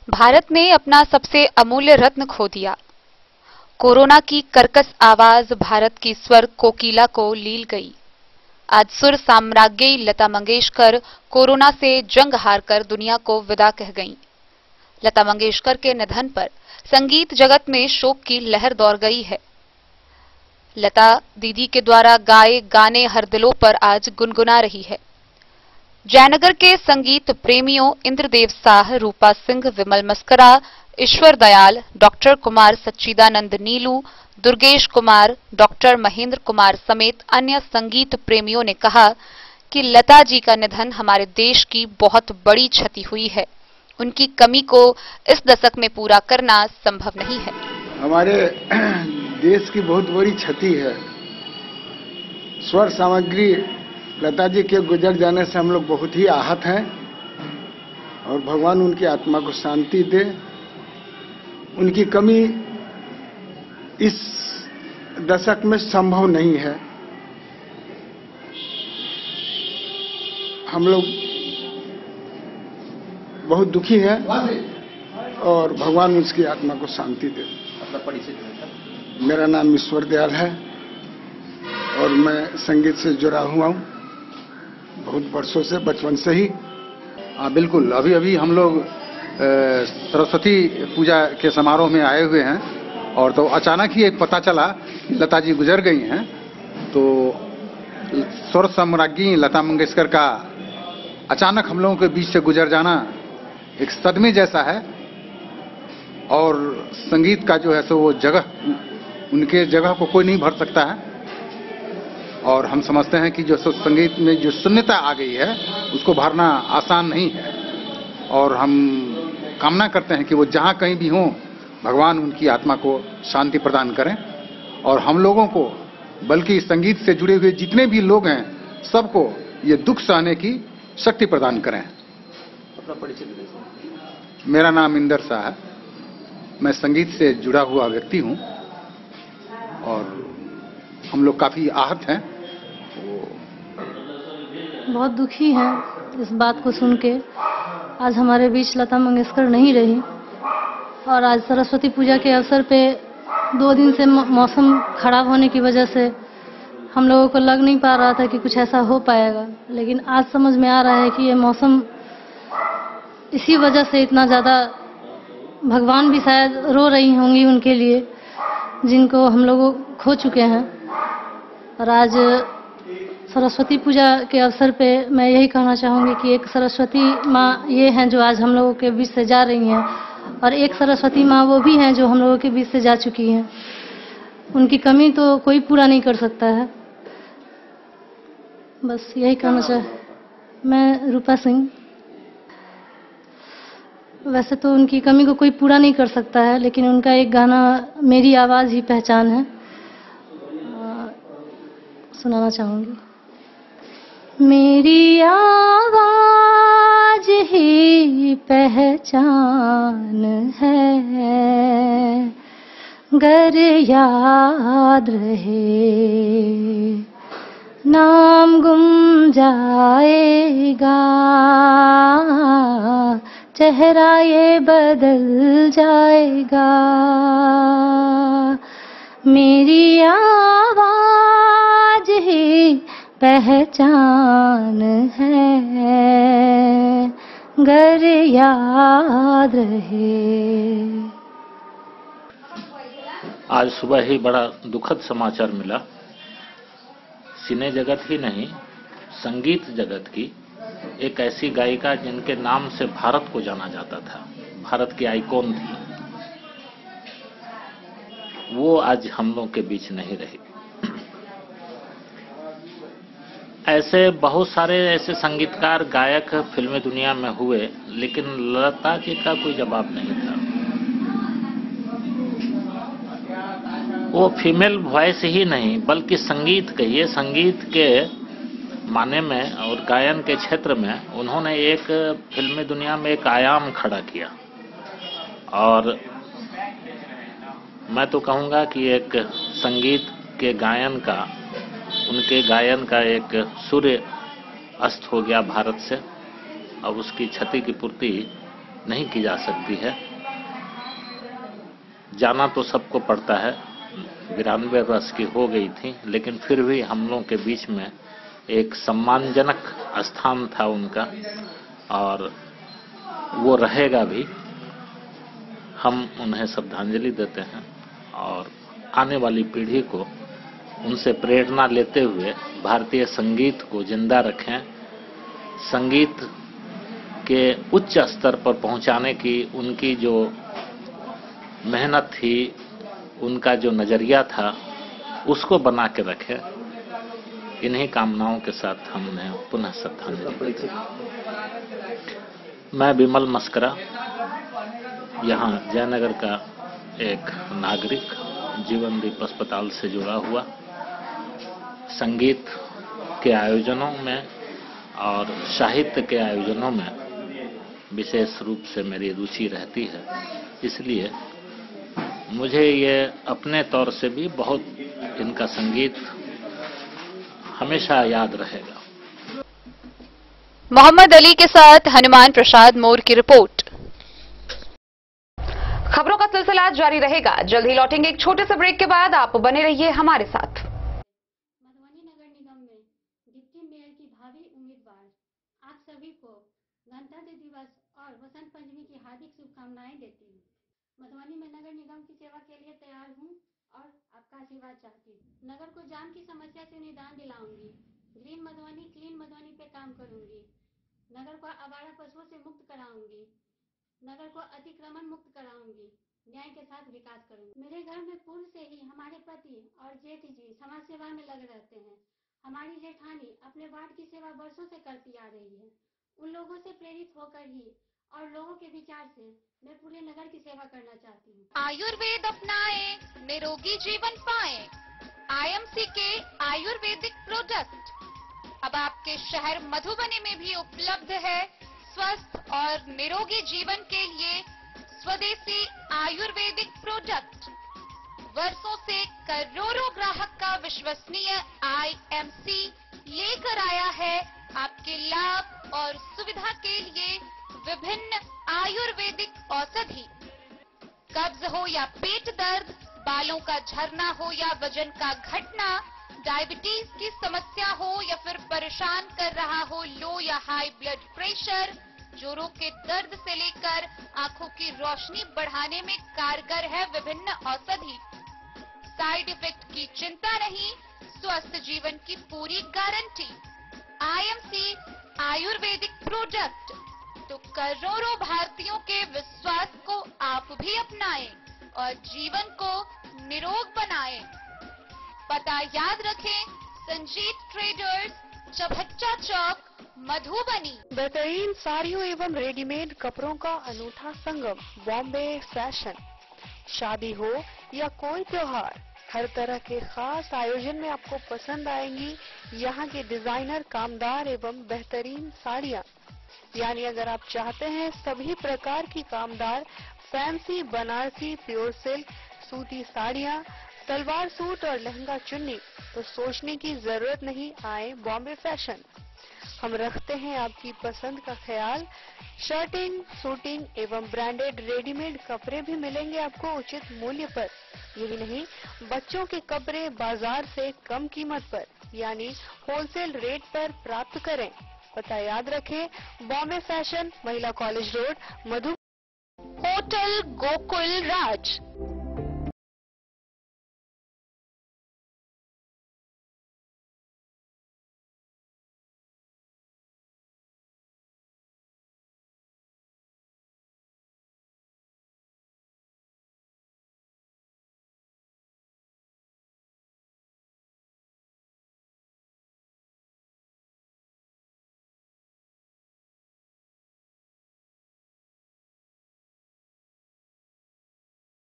भारत ने अपना सबसे अमूल्य रत्न खो दिया। कोरोना की कर्कश आवाज भारत की स्वर कोकिला को लील गई। आज सुर साम्राज्ञी लता मंगेशकर कोरोना से जंग हारकर दुनिया को विदा कह गईं। लता मंगेशकर के निधन पर संगीत जगत में शोक की लहर दौड़ गई है। लता दीदी के द्वारा गाए गाने हर दिलों पर आज गुनगुना रही है। जयनगर के संगीत प्रेमियों इंद्रदेव साह, रूपा सिंह, विमल मस्करा, ईश्वर दयाल, डॉक्टर कुमार सच्चिदानंद नीलू, दुर्गेश कुमार, डॉक्टर महेंद्र कुमार समेत अन्य संगीत प्रेमियों ने कहा कि लता जी का निधन हमारे देश की बहुत बड़ी क्षति हुई है। उनकी कमी को इस दशक में पूरा करना संभव नहीं है। हमारे देश की बहुत बड़ी क्षति है। स्वर सामग्री लता जी के गुजर जाने से हम लोग बहुत ही आहत हैं, और भगवान उनकी आत्मा को शांति दे। उनकी कमी इस दशक में संभव नहीं है। हम लोग बहुत दुखी हैं, और भगवान उसकी आत्मा को शांति दे। मेरा नाम ईश्वर दयाल है। और मैं संगीत से जुड़ा हुआ हूँ बहुत वर्षों से, बचपन से ही। हाँ बिल्कुल, अभी अभी हम लोग सरस्वती पूजा के समारोह में आए हुए हैं और तो अचानक ही एक पता चला कि लता जी गुजर गई हैं। तो स्वर सम्राज्ञी लता मंगेशकर का अचानक हम लोगों के बीच से गुजर जाना एक सदमे जैसा है। और संगीत का जो है सो वो जगह, उनके जगह को कोई नहीं भर सकता है। और हम समझते हैं कि जो संगीत में जो शून्यता आ गई है उसको भरना आसान नहीं है। और हम कामना करते हैं कि वो जहाँ कहीं भी हों, भगवान उनकी आत्मा को शांति प्रदान करें। और हम लोगों को, बल्कि संगीत से जुड़े हुए जितने भी लोग हैं, सबको ये दुख सहने की शक्ति प्रदान करें। अपना परिचय दीजिए। मेरा नाम इंदर शाह है, मैं संगीत से जुड़ा हुआ व्यक्ति हूँ और हम लोग काफी आहत हैं। बहुत दुखी हैं इस बात को सुन के। आज हमारे बीच लता मंगेशकर नहीं रही और आज सरस्वती पूजा के अवसर पे 2 दिन से मौसम खराब होने की वजह से हम लोगों को लग नहीं पा रहा था कि कुछ ऐसा हो पाएगा, लेकिन आज समझ में आ रहा है कि ये मौसम इसी वजह से इतना ज़्यादा, भगवान भी शायद रो रही होंगी उनके लिए जिनको हम लोग खो चुके हैं। और आज सरस्वती पूजा के अवसर पे मैं यही कहना चाहूँगी कि एक सरस्वती माँ ये हैं जो आज हम लोगों के बीच से जा रही हैं और एक सरस्वती माँ वो भी हैं जो हम लोगों के बीच से जा चुकी हैं। उनकी कमी तो कोई पूरा नहीं कर सकता है। बस यही कहना मैं रूपा सिंह। वैसे तो उनकी कमी को कोई पूरा नहीं कर सकता है, लेकिन उनका एक गाना मेरी आवाज़ ही पहचान है, सुनाना चाहूँगी। मेरी आवाज़ ही पहचान है, गर याद रहे नाम गुम जाएगा, चेहरा ये बदल जाएगा। मेरी आवाज़ ही पहचान है, गर याद रहे। आज सुबह ही बड़ा दुखद समाचार मिला। सिने जगत ही नहीं, संगीत जगत की एक ऐसी गायिका जिनके नाम से भारत को जाना जाता था, भारत की आइकॉन थी, वो आज हम लोगों के बीच नहीं रही। ऐसे बहुत सारे ऐसे संगीतकार, गायक फिल्मी दुनिया में हुए, लेकिन लता जी का कोई जवाब नहीं था। वो फीमेल वॉइस ही नहीं बल्कि संगीत कहिए, संगीत के माने में और गायन के क्षेत्र में उन्होंने एक फिल्मी दुनिया में एक आयाम खड़ा किया। और मैं तो कहूँगा कि एक संगीत के गायन का, उनके गायन का एक सूर्य अस्त हो गया भारत से। अब उसकी क्षति की पूर्ति नहीं की जा सकती है। जाना तो सबको पड़ता है, 92 वर्ष की हो गई थी, लेकिन फिर भी हम लोगों के बीच में एक सम्मानजनक स्थान था उनका और वो रहेगा भी। हम उन्हें श्रद्धांजलि देते हैं और आने वाली पीढ़ी को उनसे प्रेरणा लेते हुए भारतीय संगीत को जिंदा रखें, संगीत के उच्च स्तर पर पहुंचाने की उनकी जो मेहनत थी, उनका जो नजरिया था, उसको बना के रखें। इन्हीं कामनाओं के साथ हमने पुनः श्रद्धांजलि दी। मैं विमल मस्करा, यहाँ जयनगर का एक नागरिक, जीवनदीप अस्पताल से जुड़ा हुआ, संगीत के आयोजनों में और साहित्य के आयोजनों में विशेष रूप से मेरी रुचि रहती है। इसलिए मुझे ये अपने तौर से भी बहुत इनका संगीत हमेशा याद रहेगा। मोहम्मद अली के साथ हनुमान प्रसाद मोर की रिपोर्ट। खबरों का सिलसिला जारी रहेगा। जल्द ही लौटेंगे एक छोटे से ब्रेक के बाद। आप बने रहिए हमारे साथ। डिप्टी मेयर की भावी उम्मीदवार आप सभी को गणतंत्र दिवस और वसंत पंचमी की हार्दिक शुभकामनाएं देती हूँ। मधुबनी में नगर निगम की सेवा के लिए तैयार हूँ और आपका आशीर्वाद चाहती हूँ। नगर को जाम की समस्या से निदान दिलाऊंगी। ग्रीन मधुबनी क्लीन मधुबनी पे काम करूंगी। नगर को आवारा पशुओं से मुक्त कराऊंगी। नगर को अतिक्रमण मुक्त कराऊंगी। न्याय के साथ विकास करूंगी। मेरे घर में पूर्व से ही हमारे पति और जेठ जी समाज सेवा में लगे रहते हैं। हमारी जेठानी अपने वार्ड की सेवा वर्षों से करती आ रही है। उन लोगों से प्रेरित होकर ही और लोगों के विचार से मैं पूरे नगर की सेवा करना चाहती हूँ। आयुर्वेद अपनाएं, निरोगी जीवन पाएं। IMC के आयुर्वेदिक प्रोडक्ट अब आपके शहर मधुबनी में भी उपलब्ध है। स्वस्थ और निरोगी जीवन के लिए स्वदेशी आयुर्वेदिक प्रोडक्ट वर्षों से करोड़ों ग्राहक का विश्वसनीय IMC लेकर आया है आपके लाभ और सुविधा के लिए विभिन्न आयुर्वेदिक औषधि। कब्ज हो या पेट दर्द, बालों का झरना हो या वजन का घटना, डायबिटीज की समस्या हो या फिर परेशान कर रहा हो लो या हाई ब्लड प्रेशर, जोड़ों के दर्द से लेकर आंखों की रोशनी बढ़ाने में कारगर है विभिन्न औषधि। साइड इफेक्ट की चिंता नहीं, स्वस्थ जीवन की पूरी गारंटी। IMC आयुर्वेदिक प्रोडक्ट तो करोड़ों भारतीयों के विश्वास को आप भी अपनाएं और जीवन को निरोग बनाएं। पता याद रखें, संजीत ट्रेडर्स, चभच्चा चौक, मधुबनी। बेहतरीन साड़ियों एवं रेडीमेड कपड़ों का अनूठा संगम, बॉम्बे फैशन। शादी हो या कोई त्योहार, हर तरह के खास आयोजन में आपको पसंद आएंगी यहाँ की डिजाइनर, कामदार एवं बेहतरीन साड़ियाँ। यानी अगर आप चाहते हैं सभी प्रकार की कामदार, फैंसी, बनारसी, प्योर सिल्क, सूती साड़ियाँ, सलवार सूट और लहंगा चुन्नी, तो सोचने की जरूरत नहीं, आए बॉम्बे फैशन। हम रखते हैं आपकी पसंद का ख्याल। शर्टिंग, सूटिंग एवं ब्रांडेड रेडीमेड कपड़े भी मिलेंगे आपको उचित मूल्य पर। यही नहीं, बच्चों के कपड़े बाजार से कम कीमत पर यानी होलसेल रेट पर प्राप्त करें। पता याद रखें, बॉम्बे फैशन, महिला कॉलेज रोड, मधु। होटल गोकुल राज।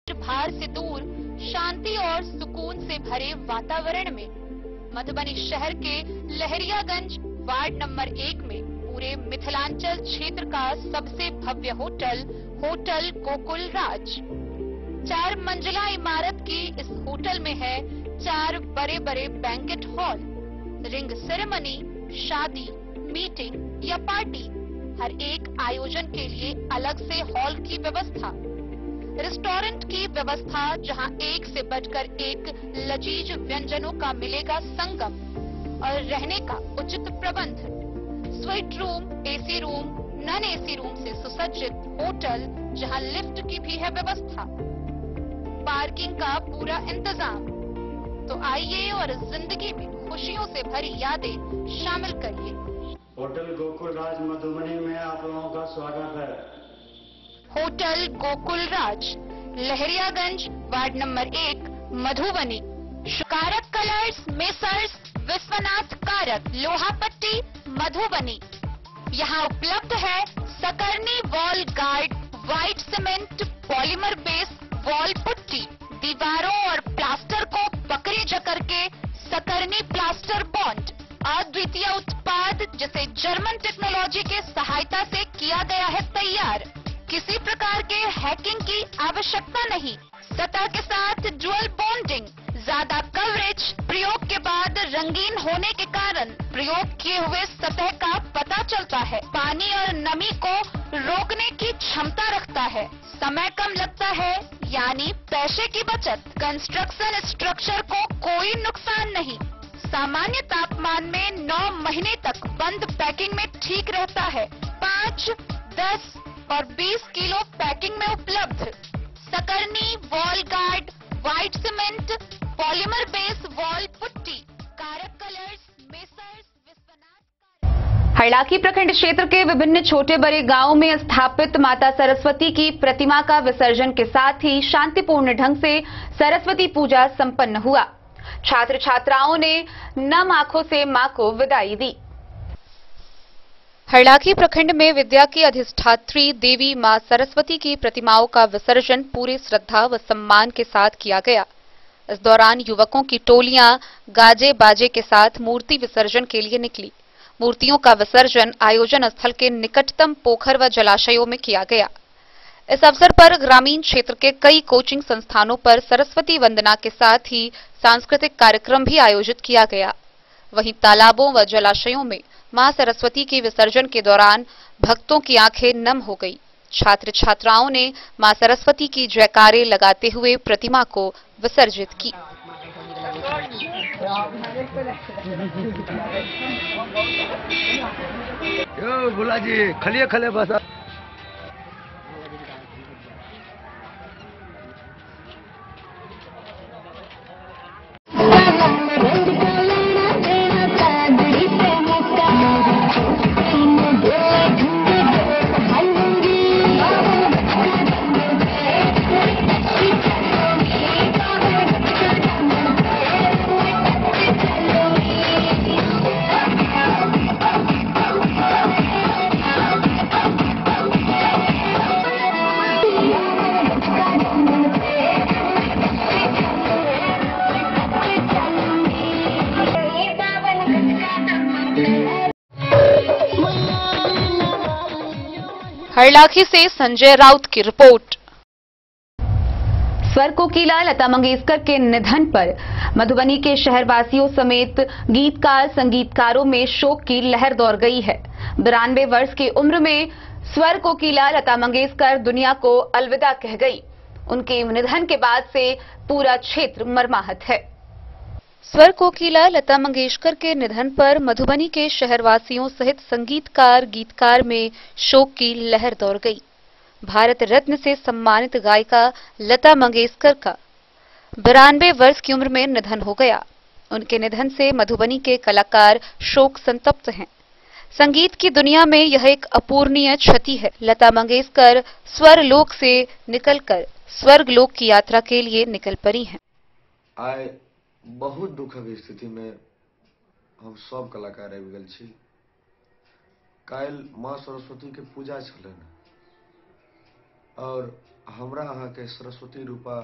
भार से दूर, शांति और सुकून से भरे वातावरण में मधुबनी शहर के लहरियागंज वार्ड नंबर 1 में पूरे मिथिलांचल क्षेत्र का सबसे भव्य होटल, होटल गोकुल राज। 4 मंजिला इमारत की इस होटल में है 4 बड़े बड़े बैंकेट हॉल, रिंग सेरेमनी, शादी, मीटिंग या पार्टी, हर एक आयोजन के लिए अलग से हॉल की व्यवस्था, रेस्टोरेंट की व्यवस्था जहां एक से बढ़कर एक लजीज व्यंजनों का मिलेगा संगम, और रहने का उचित प्रबंध, suite room, AC room, non AC room से सुसज्जित होटल जहां लिफ्ट की भी है व्यवस्था, पार्किंग का पूरा इंतजाम। तो आइए और जिंदगी में खुशियों से भरी यादें शामिल करिए। होटल गोकुल राज मधुबनी में आप लोगों का स्वागत है। होटल गोकुल राज, लहरियागंज वार्ड नंबर 1, मधुबनी। कारक कलर्स, मेसर्स विश्वनाथ कारक, लोहापट्टी, मधुबनी। यहाँ उपलब्ध है Sakarni wall guard, white cement, polymer base wall putty, दीवारों और प्लास्टर को पकड़े जकड़ के सकरनी प्लास्टर बॉन्ड, अद्वितीय उत्पाद जिसे जर्मन टेक्नोलॉजी के सहायता से किया गया है तैयार। किसी प्रकार के हैकिंग की आवश्यकता नहीं। सतह के साथ ड्यूअल बॉन्डिंग, ज्यादा कवरेज, प्रयोग के बाद रंगीन होने के कारण प्रयोग किए हुए सतह का पता चलता है। पानी और नमी को रोकने की क्षमता रखता है। समय कम लगता है यानी पैसे की बचत। कंस्ट्रक्शन स्ट्रक्चर को कोई नुकसान नहीं। सामान्य तापमान में 9 महीने तक बंद पैकिंग में ठीक रहता है। 5, 10 और 20 किलो पैकिंग में उपलब्ध। Sakarni, wall guard, white cement, polymer base wall putty, कारक कलर्स, मेसर्स, विश्वनाथ। हरलाखी प्रखंड क्षेत्र के विभिन्न छोटे बड़े गांवों में स्थापित माता सरस्वती की प्रतिमा का विसर्जन के साथ ही शांतिपूर्ण ढंग से सरस्वती पूजा संपन्न हुआ। छात्र छात्राओं ने नम आंखों से मां को विदाई दी। हरलाखी प्रखंड में विद्या की अधिष्ठात्री देवी मां सरस्वती की प्रतिमाओं का विसर्जन पूरे श्रद्धा व सम्मान के साथ किया गया। इस दौरान युवकों की टोलियां गाजे बाजे के साथ मूर्ति विसर्जन के लिए निकली। मूर्तियों का विसर्जन आयोजन स्थल के निकटतम पोखर व जलाशयों में किया गया। इस अवसर पर ग्रामीण क्षेत्र के कई कोचिंग संस्थानों पर सरस्वती वंदना के साथ ही सांस्कृतिक कार्यक्रम भी आयोजित किया गया। वहीं तालाबों व जलाशयों में मां सरस्वती के विसर्जन के दौरान भक्तों की आंखें नम हो गई। छात्र छात्राओं ने मां सरस्वती की जयकारे लगाते हुए प्रतिमा को विसर्जित की। बुला जी खलिए खले बस। हरलाखी से संजय राउत की रिपोर्ट। स्वर कोकिला लता मंगेशकर के निधन पर मधुबनी के शहरवासियों समेत गीतकार संगीतकारों में शोक की लहर दौड़ गई है। 92 वर्ष की उम्र में स्वर कोकिला लता मंगेशकर दुनिया को अलविदा कह गई। उनके निधन के बाद से पूरा क्षेत्र मर्माहत है। स्वर कोकिला लता मंगेशकर के निधन पर मधुबनी के शहरवासियों सहित संगीतकार गीतकार में शोक की लहर दौड़ गई। भारत रत्न से सम्मानित गायिका लता मंगेशकर का 92 वर्ष की उम्र में निधन हो गया। उनके निधन से मधुबनी के कलाकार शोक संतप्त हैं। संगीत की दुनिया में यह एक अपूरणीय क्षति है। लता मंगेशकर स्वर लोक से निकलकर स्वर्ग लोक की यात्रा के लिए निकल पड़ी हैं। आइ बहुत दुखक स्थिति में हम सब कलाकार आबि गेल छी। काल्हि माँ सरस्वती के पूजा छलनि और हमरा अहाँ के सरस्वती रूपा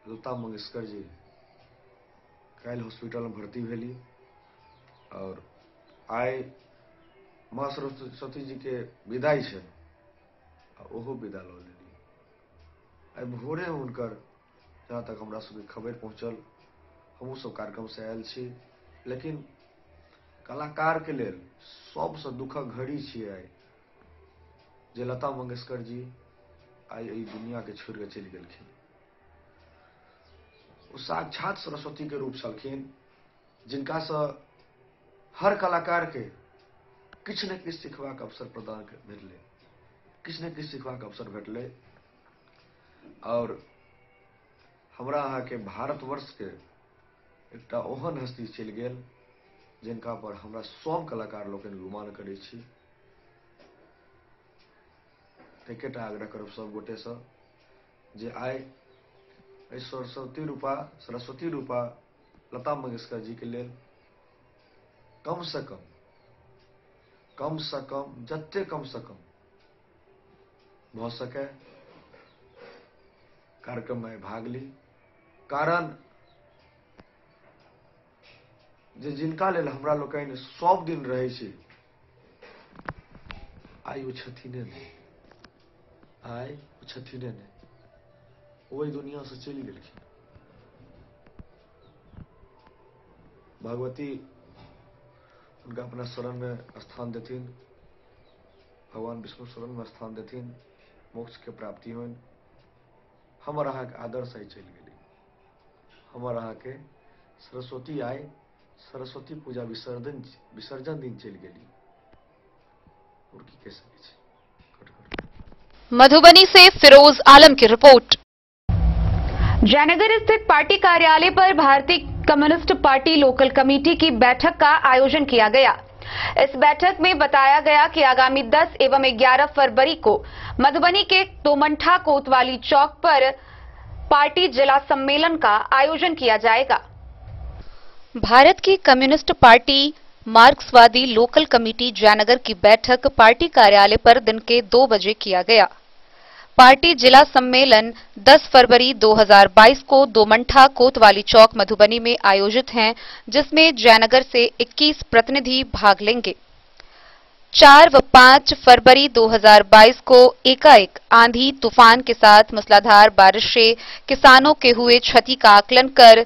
लता मंगेशकर जी काल्हि हॉस्पिटल में भर्ती भेली और आइ माँ सरस्वती जी के विदाई छै ओहो विदा लऽ लेली। आइ भोरे हुनकर जहाँ तक हमरा सबके खबर पहुँचल हमहूँ सब कार्यक्रम से आयल छी, लेकिन कलाकार के लेल सबसे दुखक घड़ी छियै आइ जे लता मंगेशकर जी आइ एहि दुनिया के छोड़ के चलि गेलखिन। ओ साक्षात सरस्वती के रूप छलखिन जिनका से हर कलाकार के किछ ने किछ सिखबाक अवसर प्रदान भेटलै, किछ ने किछ सिखबाक अवसर भेटलै और हमरा अहाँ के भारतवर्ष के एकटा ओहन हस्ती चलि गेल जिनका पर हमरा सब कलाकार लोकनि गुमान करै छी। एकेटा आग्रह करब सब गोटे से जे आइ सरस्वती रूपा लता मंगेशकर जी के लेल कम से कम जत्ते कम से कम भ सके कार्यक्रम में भाग ली। कारण जे जिनका लेल हमरा लोकनि सब दिन रहै छी आइ ओ छथिने नहि, आइ ओ छथिने नहि, ओहि दुनिया से चलि गेलखिन। भगवती उनका अपना शरण में स्थान देथिन, भगवान विष्णु शरण में स्थान देथिन, मोक्ष के प्राप्ति होइन। हमर अहाँ के आदर्श आई चलि गेली, हमर अहाँ के सरस्वती आए, सरस्वती पूजा विसर्जन दिन चल गई और की कह सके। मधुबनी से फिरोज आलम की रिपोर्ट। जयनगर स्थित पार्टी कार्यालय पर भारतीय कम्युनिस्ट पार्टी लोकल कमेटी की बैठक का आयोजन किया गया। इस बैठक में बताया गया कि आगामी 10 एवं 11 फरवरी को मधुबनी के तोमंठा कोतवाली चौक पर पार्टी जिला सम्मेलन का आयोजन किया जाएगा। भारत की कम्युनिस्ट पार्टी मार्क्सवादी लोकल कमेटी जयनगर की बैठक पार्टी कार्यालय पर दिन के 2 बजे किया गया। पार्टी जिला सम्मेलन 10 फरवरी 2022 को दोमंठा कोतवाली चौक मधुबनी में आयोजित हैं, जिसमें जयनगर से 21 प्रतिनिधि भाग लेंगे। 4 व 5 फरवरी 2022 को एकाएक आंधी तूफान के साथ मूसलाधार बारिश से किसानों के हुए क्षति का आकलन कर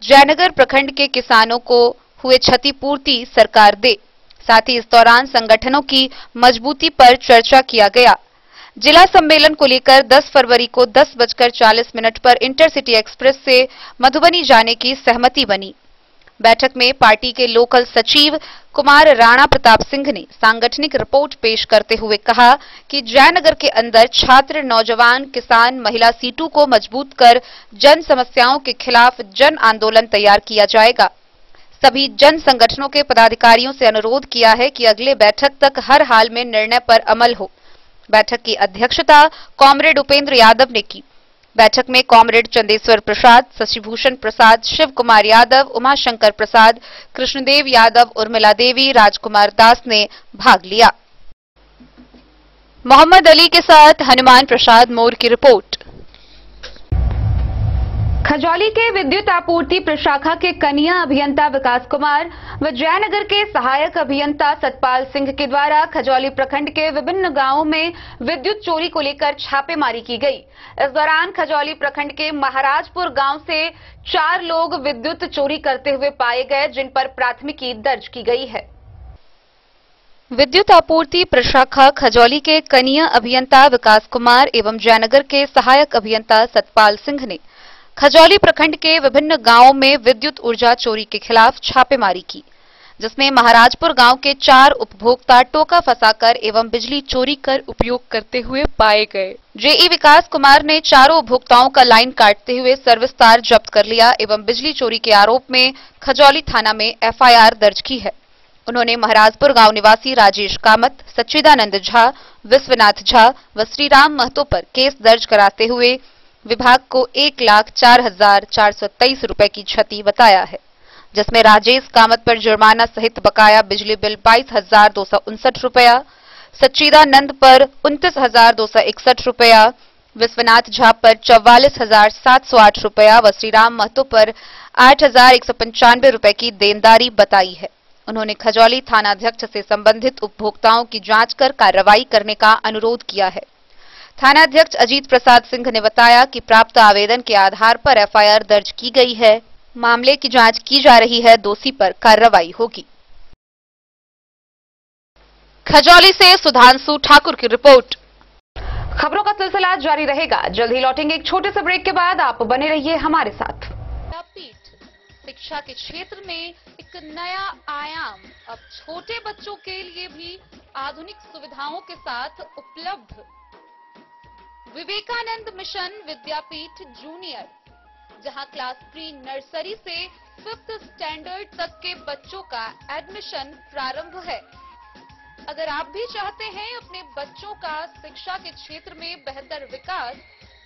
जयनगर प्रखंड के किसानों को हुए क्षतिपूर्ति सरकार दे। साथ ही इस दौरान संगठनों की मजबूती पर चर्चा किया गया। जिला सम्मेलन को लेकर 10 फरवरी को 10:40 पर इंटरसिटी एक्सप्रेस से मधुबनी जाने की सहमति बनी। बैठक में पार्टी के लोकल सचिव कुमार राणा प्रताप सिंह ने सांगठनिक रिपोर्ट पेश करते हुए कहा कि जयनगर के अंदर छात्र, नौजवान, किसान, महिला सीटों को मजबूत कर जन समस्याओं के खिलाफ जन आंदोलन तैयार किया जाएगा। सभी जन संगठनों के पदाधिकारियों से अनुरोध किया है कि अगले बैठक तक हर हाल में निर्णय पर अमल हो। बैठक की अध्यक्षता कॉमरेड उपेंद्र यादव ने की। बैठक में कॉमरेड चंदेश्वर प्रसाद, शशिभूषण प्रसाद, शिव कुमार यादव, उमाशंकर प्रसाद, कृष्णदेव यादव, उर्मिला देवी, राजकुमार दास ने भाग लिया। मोहम्मद अली के साथ हनुमान प्रसाद मोर की रिपोर्ट। खजौली के विद्युत आपूर्ति प्रशाखा के कनिया अभियंता विकास कुमार व जयनगर के सहायक अभियंता सतपाल सिंह के द्वारा खजौली प्रखंड के विभिन्न गांवों में विद्युत चोरी को लेकर छापेमारी की गई। इस दौरान खजौली प्रखंड के महाराजपुर गांव से 4 लोग विद्युत चोरी करते हुए पाए गए, जिन पर प्राथमिकी दर्ज की गई है। विद्युत आपूर्ति प्रशाखा खजौली के कनिया अभियंता विकास कुमार एवं जयनगर के सहायक अभियंता सतपाल सिंह ने खजौली प्रखंड के विभिन्न गांवों में विद्युत ऊर्जा चोरी के खिलाफ छापेमारी की, जिसमें महाराजपुर गांव के 4 उपभोक्ता टोका फंसाकर एवं बिजली चोरी कर उपयोग करते हुए पाए गए। जेई विकास कुमार ने चारों उपभोक्ताओं का लाइन काटते हुए सर्विस तार जब्त कर लिया एवं बिजली चोरी के आरोप में खजौली थाना में एफआईआर दर्ज की है। उन्होंने महाराजपुर गांव निवासी राजेश कामत, सच्चिदानंद झा, विश्वनाथ झा व श्रीराम महतो पर केस दर्ज कराते हुए विभाग को 1,04,423 रुपए की क्षति बताया है, जिसमें राजेश कामत पर जुर्माना सहित बकाया बिजली बिल 22,259 रुपया, सच्चिदानंद पर 29,261 रुपया, विश्वनाथ झा पर 44,708 रुपया व श्रीराम महतो पर 8,195 रुपए की देनदारी बताई है। उन्होंने खजौली थानाध्यक्ष से संबंधित उपभोक्ताओं की जांच कर कार्रवाई करने का अनुरोध किया है। थानाध्यक्ष अजीत प्रसाद सिंह ने बताया कि प्राप्त आवेदन के आधार पर एफआईआर दर्ज की गई है। मामले की जांच की जा रही है, दोषी पर कार्रवाई होगी। खजौली से सुधांशु ठाकुर की रिपोर्ट। खबरों का सिलसिला जारी रहेगा। जल्द ही लौटेंगे एक छोटे से ब्रेक के बाद। आप बने रहिए हमारे साथ। शिक्षा के क्षेत्र में एक नया आयाम अब छोटे बच्चों के लिए भी आधुनिक सुविधाओं के साथ उपलब्ध। विवेकानंद मिशन विद्यापीठ जूनियर, जहां क्लास प्री नर्सरी से 5th स्टैंडर्ड तक के बच्चों का एडमिशन प्रारंभ है। अगर आप भी चाहते हैं अपने बच्चों का शिक्षा के क्षेत्र में बेहतर विकास,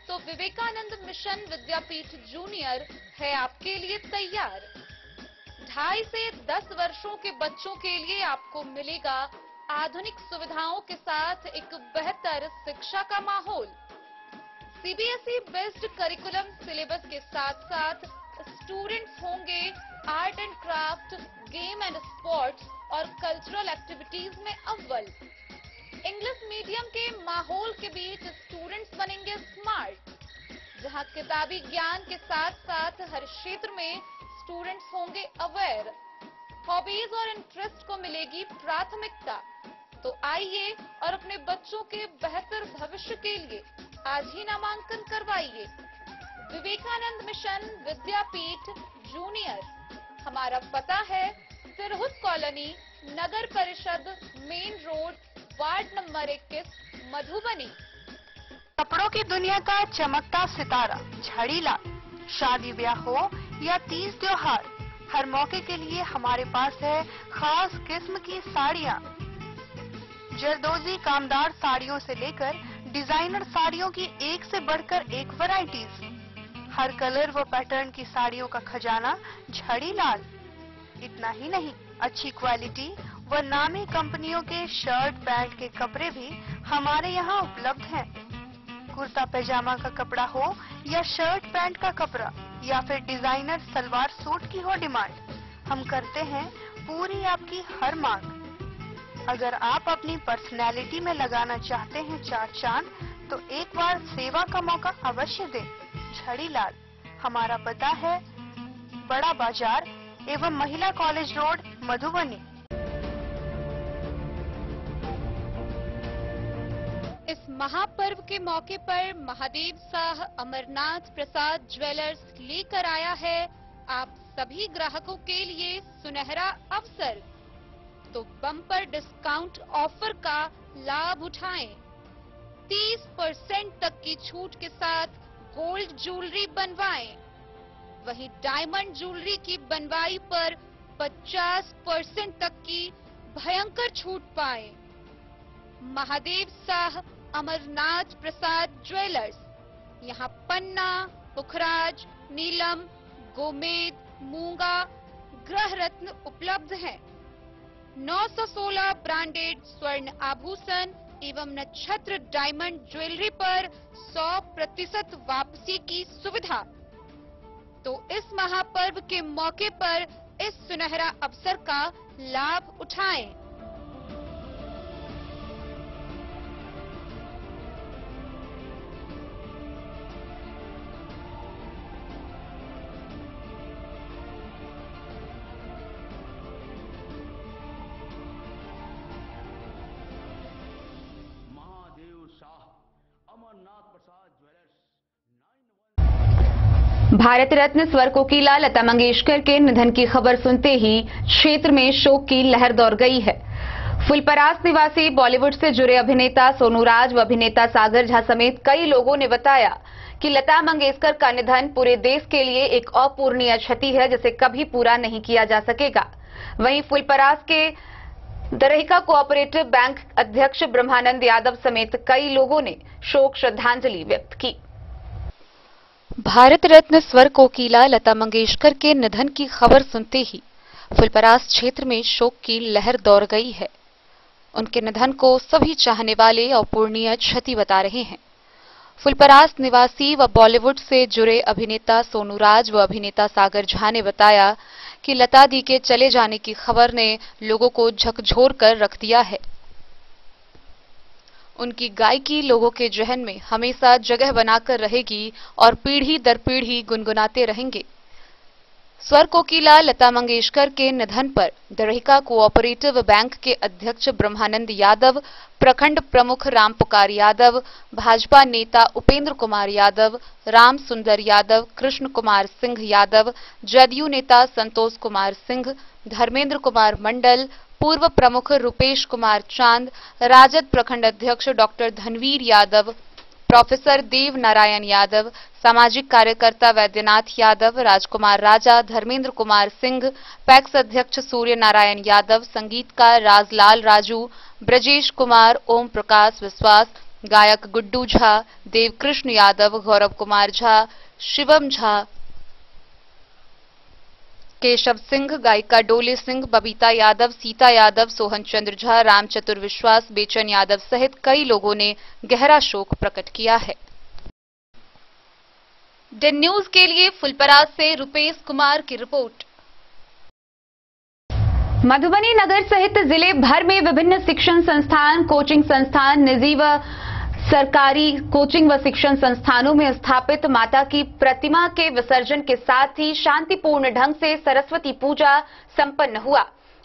तो विवेकानंद मिशन विद्यापीठ जूनियर है आपके लिए तैयार। 2.5 से 10 वर्षों के बच्चों के लिए आपको मिलेगा आधुनिक सुविधाओं के साथ एक बेहतर शिक्षा का माहौल। सीबीएसई बेस्ड करिकुलम सिलेबस के साथ साथ स्टूडेंट्स होंगे art and craft, game and sports और कल्चरल एक्टिविटीज में अव्वल। इंग्लिश मीडियम के माहौल के बीच स्टूडेंट्स बनेंगे स्मार्ट, जहां किताबी ज्ञान के साथ साथ हर क्षेत्र में स्टूडेंट्स होंगे अवेयर। हॉबीज और इंटरेस्ट को मिलेगी प्राथमिकता। तो आइए और अपने बच्चों के बेहतर भविष्य के लिए आज ही नामांकन करवाइए। विवेकानंद मिशन विद्यापीठ जूनियर। हमारा पता है तिरहुत कॉलोनी, नगर परिषद, main road, ward number 21, Madhubani. कपड़ों की दुनिया का चमकता सितारा झड़ीलाल। शादी ब्याह हो या तीज त्योहार, हर मौके के लिए हमारे पास है खास किस्म की साड़ियाँ। जरदोजी कामदार साड़ियों से लेकर डिजाइनर साड़ियों की एक से बढ़कर एक वैरायटीज। हर कलर व पैटर्न की साड़ियों का खजाना झड़ीलाल। इतना ही नहीं, अच्छी क्वालिटी व नामी कंपनियों के शर्ट पैंट के कपड़े भी हमारे यहाँ उपलब्ध हैं। कुर्ता पैजामा का कपड़ा हो या शर्ट पैंट का कपड़ा या फिर डिजाइनर सलवार सूट की हो डिमांड, हम करते हैं पूरी आपकी हर मांग। अगर आप अपनी पर्सनैलिटी में लगाना चाहते हैं चार चांद, तो एक बार सेवा का मौका अवश्य दें। झड़ीलाल। हमारा पता है बड़ा बाजार एवं महिला कॉलेज रोड, मधुबनी। इस महापर्व के मौके पर महादेव शाह अमरनाथ प्रसाद ज्वेलर्स लेकर आया है आप सभी ग्राहकों के लिए सुनहरा अवसर। तो बम्पर डिस्काउंट ऑफर का लाभ उठाएं। 30% तक की छूट के साथ गोल्ड ज्वेलरी बनवाएं। वहीं डायमंड ज्वेलरी की बनवाई पर 50% तक की भयंकर छूट पाएं। महादेव शाह अमरनाथ प्रसाद ज्वेलर्स, यहाँ पन्ना, पुखराज, नीलम, गोमेद, मूंगा, ग्रह रत्न उपलब्ध हैं। 916 ब्रांडेड स्वर्ण आभूषण एवं नक्षत्र डायमंड ज्वेलरी पर 100% वापसी की सुविधा। तो इस महापर्व के मौके पर इस सुनहरा अवसर का लाभ उठाएं। भारत रत्न स्वर कोकिला लता मंगेशकर के निधन की खबर सुनते ही क्षेत्र में शोक की लहर दौड़ गई है। फुलपरास निवासी बॉलीवुड से जुड़े अभिनेता सोनू राज व अभिनेता सागर झा समेत कई लोगों ने बताया कि लता मंगेशकर का निधन पूरे देश के लिए एक अपूरणीय क्षति है, जिसे कभी पूरा नहीं किया जा सकेगा। वहीं फुलपरास के दरहिका कोऑपरेटिव बैंक अध्यक्ष ब्रह्मानंद यादव समेत कई लोगों ने शोक श्रद्धांजलि व्यक्त की। भारत रत्न स्वर कोकिला लता मंगेशकर के निधन की खबर सुनते ही फुलपरास क्षेत्र में शोक की लहर दौड़ गई है। उनके निधन को सभी चाहने वाले अपूरणीय क्षति बता रहे हैं। फुलपरास निवासी व बॉलीवुड से जुड़े अभिनेता सोनू राज व अभिनेता सागर झा ने बताया कि लता दी के चले जाने की खबर ने लोगों को झकझोर कर रख दिया है। उनकी गायकी लोगों के जहन में हमेशा जगह बनाकर रहेगी और पीढ़ी दर पीढ़ी गुनगुनाते रहेंगे। स्वर कोकिला लता मंगेशकर के निधन पर दरहिका कोऑपरेटिव बैंक के अध्यक्ष ब्रह्मानंद यादव, प्रखंड प्रमुख राम पुकार यादव, भाजपा नेता उपेंद्र कुमार यादव, राम सुंदर यादव, कृष्ण कुमार सिंह यादव, जदयू नेता संतोष कुमार सिंह, धर्मेंद्र कुमार मंडल, पूर्व प्रमुख रुपेश कुमार चांद, राजद प्रखंड अध्यक्ष डॉक्टर धनवीर यादव, प्रोफेसर देव नारायण यादव, सामाजिक कार्यकर्ता वैद्यनाथ यादव, राजकुमार राजा, धर्मेंद्र कुमार सिंह, पैक्स अध्यक्ष सूर्य नारायण यादव, संगीतकार राजलाल राजू, ब्रजेश कुमार, ओम प्रकाश विश्वास, गायक गुड्डू झा, देवकृष्ण यादव, गौरव कुमार झा, शिवम झा, केशव सिंह, गायिका डोले सिंह, बबीता यादव, सीता यादव, सोहन चंद्र झा, राम चतुर विश्वास, बेचन यादव सहित कई लोगों ने गहरा शोक प्रकट किया है। डेन न्यूज के लिए फुलपरास से रुपेश कुमार की रिपोर्ट। मधुबनी नगर सहित जिले भर में विभिन्न शिक्षण संस्थान, कोचिंग संस्थान, निजी व सरकारी कोचिंग व शिक्षण संस्थानों में स्थापित माता की प्रतिमा के विसर्जन के साथ ही शांतिपूर्ण ढंग से सरस्वती पूजा संपन्न हुआ।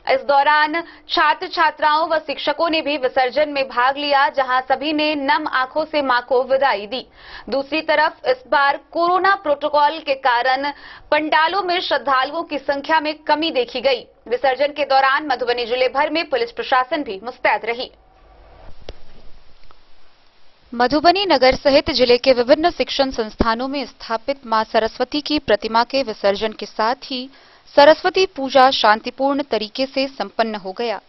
इस दौरान छात्र छात्राओं व शिक्षकों ने भी विसर्जन में भाग लिया, जहां सभी ने नम आंखों से मां को विदाई दी। दूसरी तरफ इस बार कोरोना प्रोटोकॉल के कारण पंडालों में श्रद्धालुओं की संख्या में कमी देखी गई। विसर्जन के दौरान मधुबनी जिले भर में पुलिस प्रशासन भी मुस्तैद रही। मधुबनी नगर सहित जिले के विभिन्न शिक्षण संस्थानों में स्थापित मां सरस्वती की प्रतिमा के विसर्जन के साथ ही सरस्वती पूजा शांतिपूर्ण तरीके से संपन्न हो गया।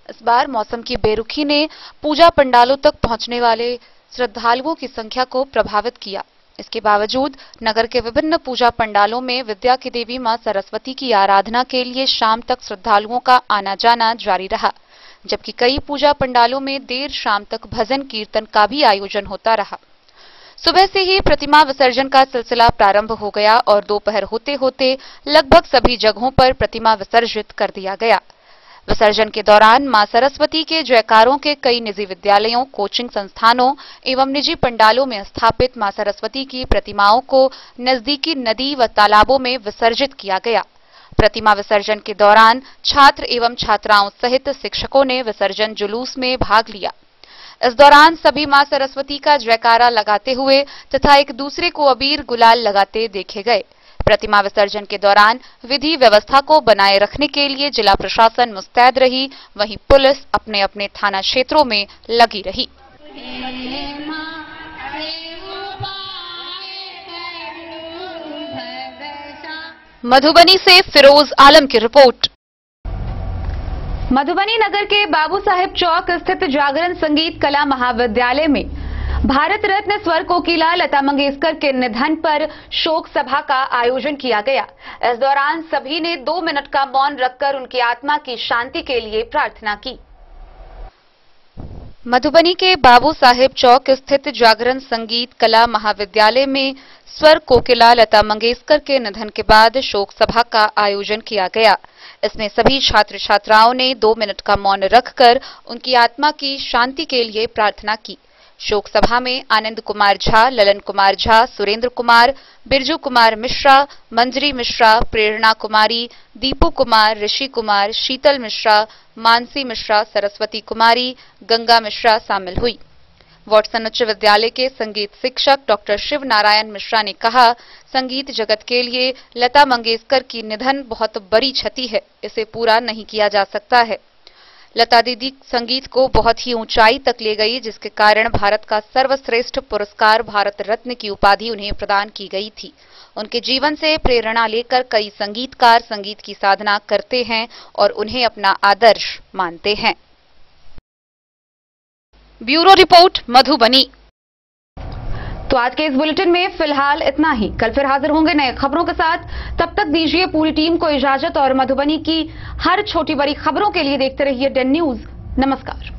इस बार मौसम की बेरुखी ने पूजा पंडालों तक पहुंचने वाले श्रद्धालुओं की संख्या को प्रभावित किया। इसके बावजूद नगर के विभिन्न पूजा पंडालों में विद्या की देवी मां सरस्वती की आराधना के लिए शाम तक श्रद्धालुओं का आना जाना जारी रहा, जबकि कई पूजा पंडालों में देर शाम तक भजन कीर्तन का भी आयोजन होता रहा। सुबह से ही प्रतिमा विसर्जन का सिलसिला प्रारंभ हो गया और दोपहर होते होते लगभग सभी जगहों पर प्रतिमा विसर्जित कर दिया गया। विसर्जन के दौरान मां सरस्वती के जयकारों के कई निजी विद्यालयों, कोचिंग संस्थानों एवं निजी पंडालों में स्थापित मां सरस्वती की प्रतिमाओं को नजदीकी नदी व तालाबों में विसर्जित किया गया। प्रतिमा विसर्जन के दौरान छात्र एवं छात्राओं सहित शिक्षकों ने विसर्जन जुलूस में भाग लिया। इस दौरान सभी मां सरस्वती का जयकारा लगाते हुए तथा एक दूसरे को अबीर गुलाल लगाते देखे गए। प्रतिमा विसर्जन के दौरान विधि व्यवस्था को बनाए रखने के लिए जिला प्रशासन मुस्तैद रही, वहीं पुलिस अपने अपने थाना क्षेत्रों में लगी रही। मधुबनी से फिरोज आलम की रिपोर्ट। मधुबनी नगर के बाबू साहेब चौक स्थित जागरण संगीत कला महाविद्यालय में भारत रत्न स्वर कोकिला लता मंगेशकर के निधन पर शोक सभा का आयोजन किया गया। इस दौरान सभी ने 2 मिनट का मौन रखकर उनकी आत्मा की शांति के लिए प्रार्थना की। मधुबनी के बाबू साहेब चौक स्थित जागरण संगीत कला महाविद्यालय में स्वर कोकिला लता मंगेशकर के निधन के बाद शोक सभा का आयोजन किया गया। इसमें सभी छात्र छात्राओं ने 2 मिनट का मौन रखकर उनकी आत्मा की शांति के लिए प्रार्थना की। शोक सभा में आनंद कुमार झा, ललन कुमार झा, सुरेंद्र कुमार, बिरजू कुमार मिश्रा, मंजरी मिश्रा, प्रेरणा कुमारी, दीपू कुमार, ऋषि कुमार, शीतल मिश्रा, मानसी मिश्रा, सरस्वती कुमारी, गंगा मिश्रा शामिल हुई। वाटसन उच्च विद्यालय के संगीत शिक्षक डॉक्टर शिव नारायण मिश्रा ने कहा, संगीत जगत के लिए लता मंगेशकर की निधन बहुत बड़ी क्षति है, इसे पूरा नहीं किया जा सकता है। लता दीदी संगीत को बहुत ही ऊंचाई तक ले गई, जिसके कारण भारत का सर्वश्रेष्ठ पुरस्कार भारत रत्न की उपाधि उन्हें प्रदान की गई थी। उनके जीवन से प्रेरणा लेकर कई संगीतकार संगीत की साधना करते हैं और उन्हें अपना आदर्श मानते हैं। Bureau report Madhubani. तो आज के इस बुलेटिन में फिलहाल इतना ही। कल फिर हाजिर होंगे नए खबरों के साथ। तब तक दीजिए पूरी टीम को इजाजत और मधुबनी की हर छोटी बड़ी खबरों के लिए देखते रहिए डेन न्यूज। नमस्कार।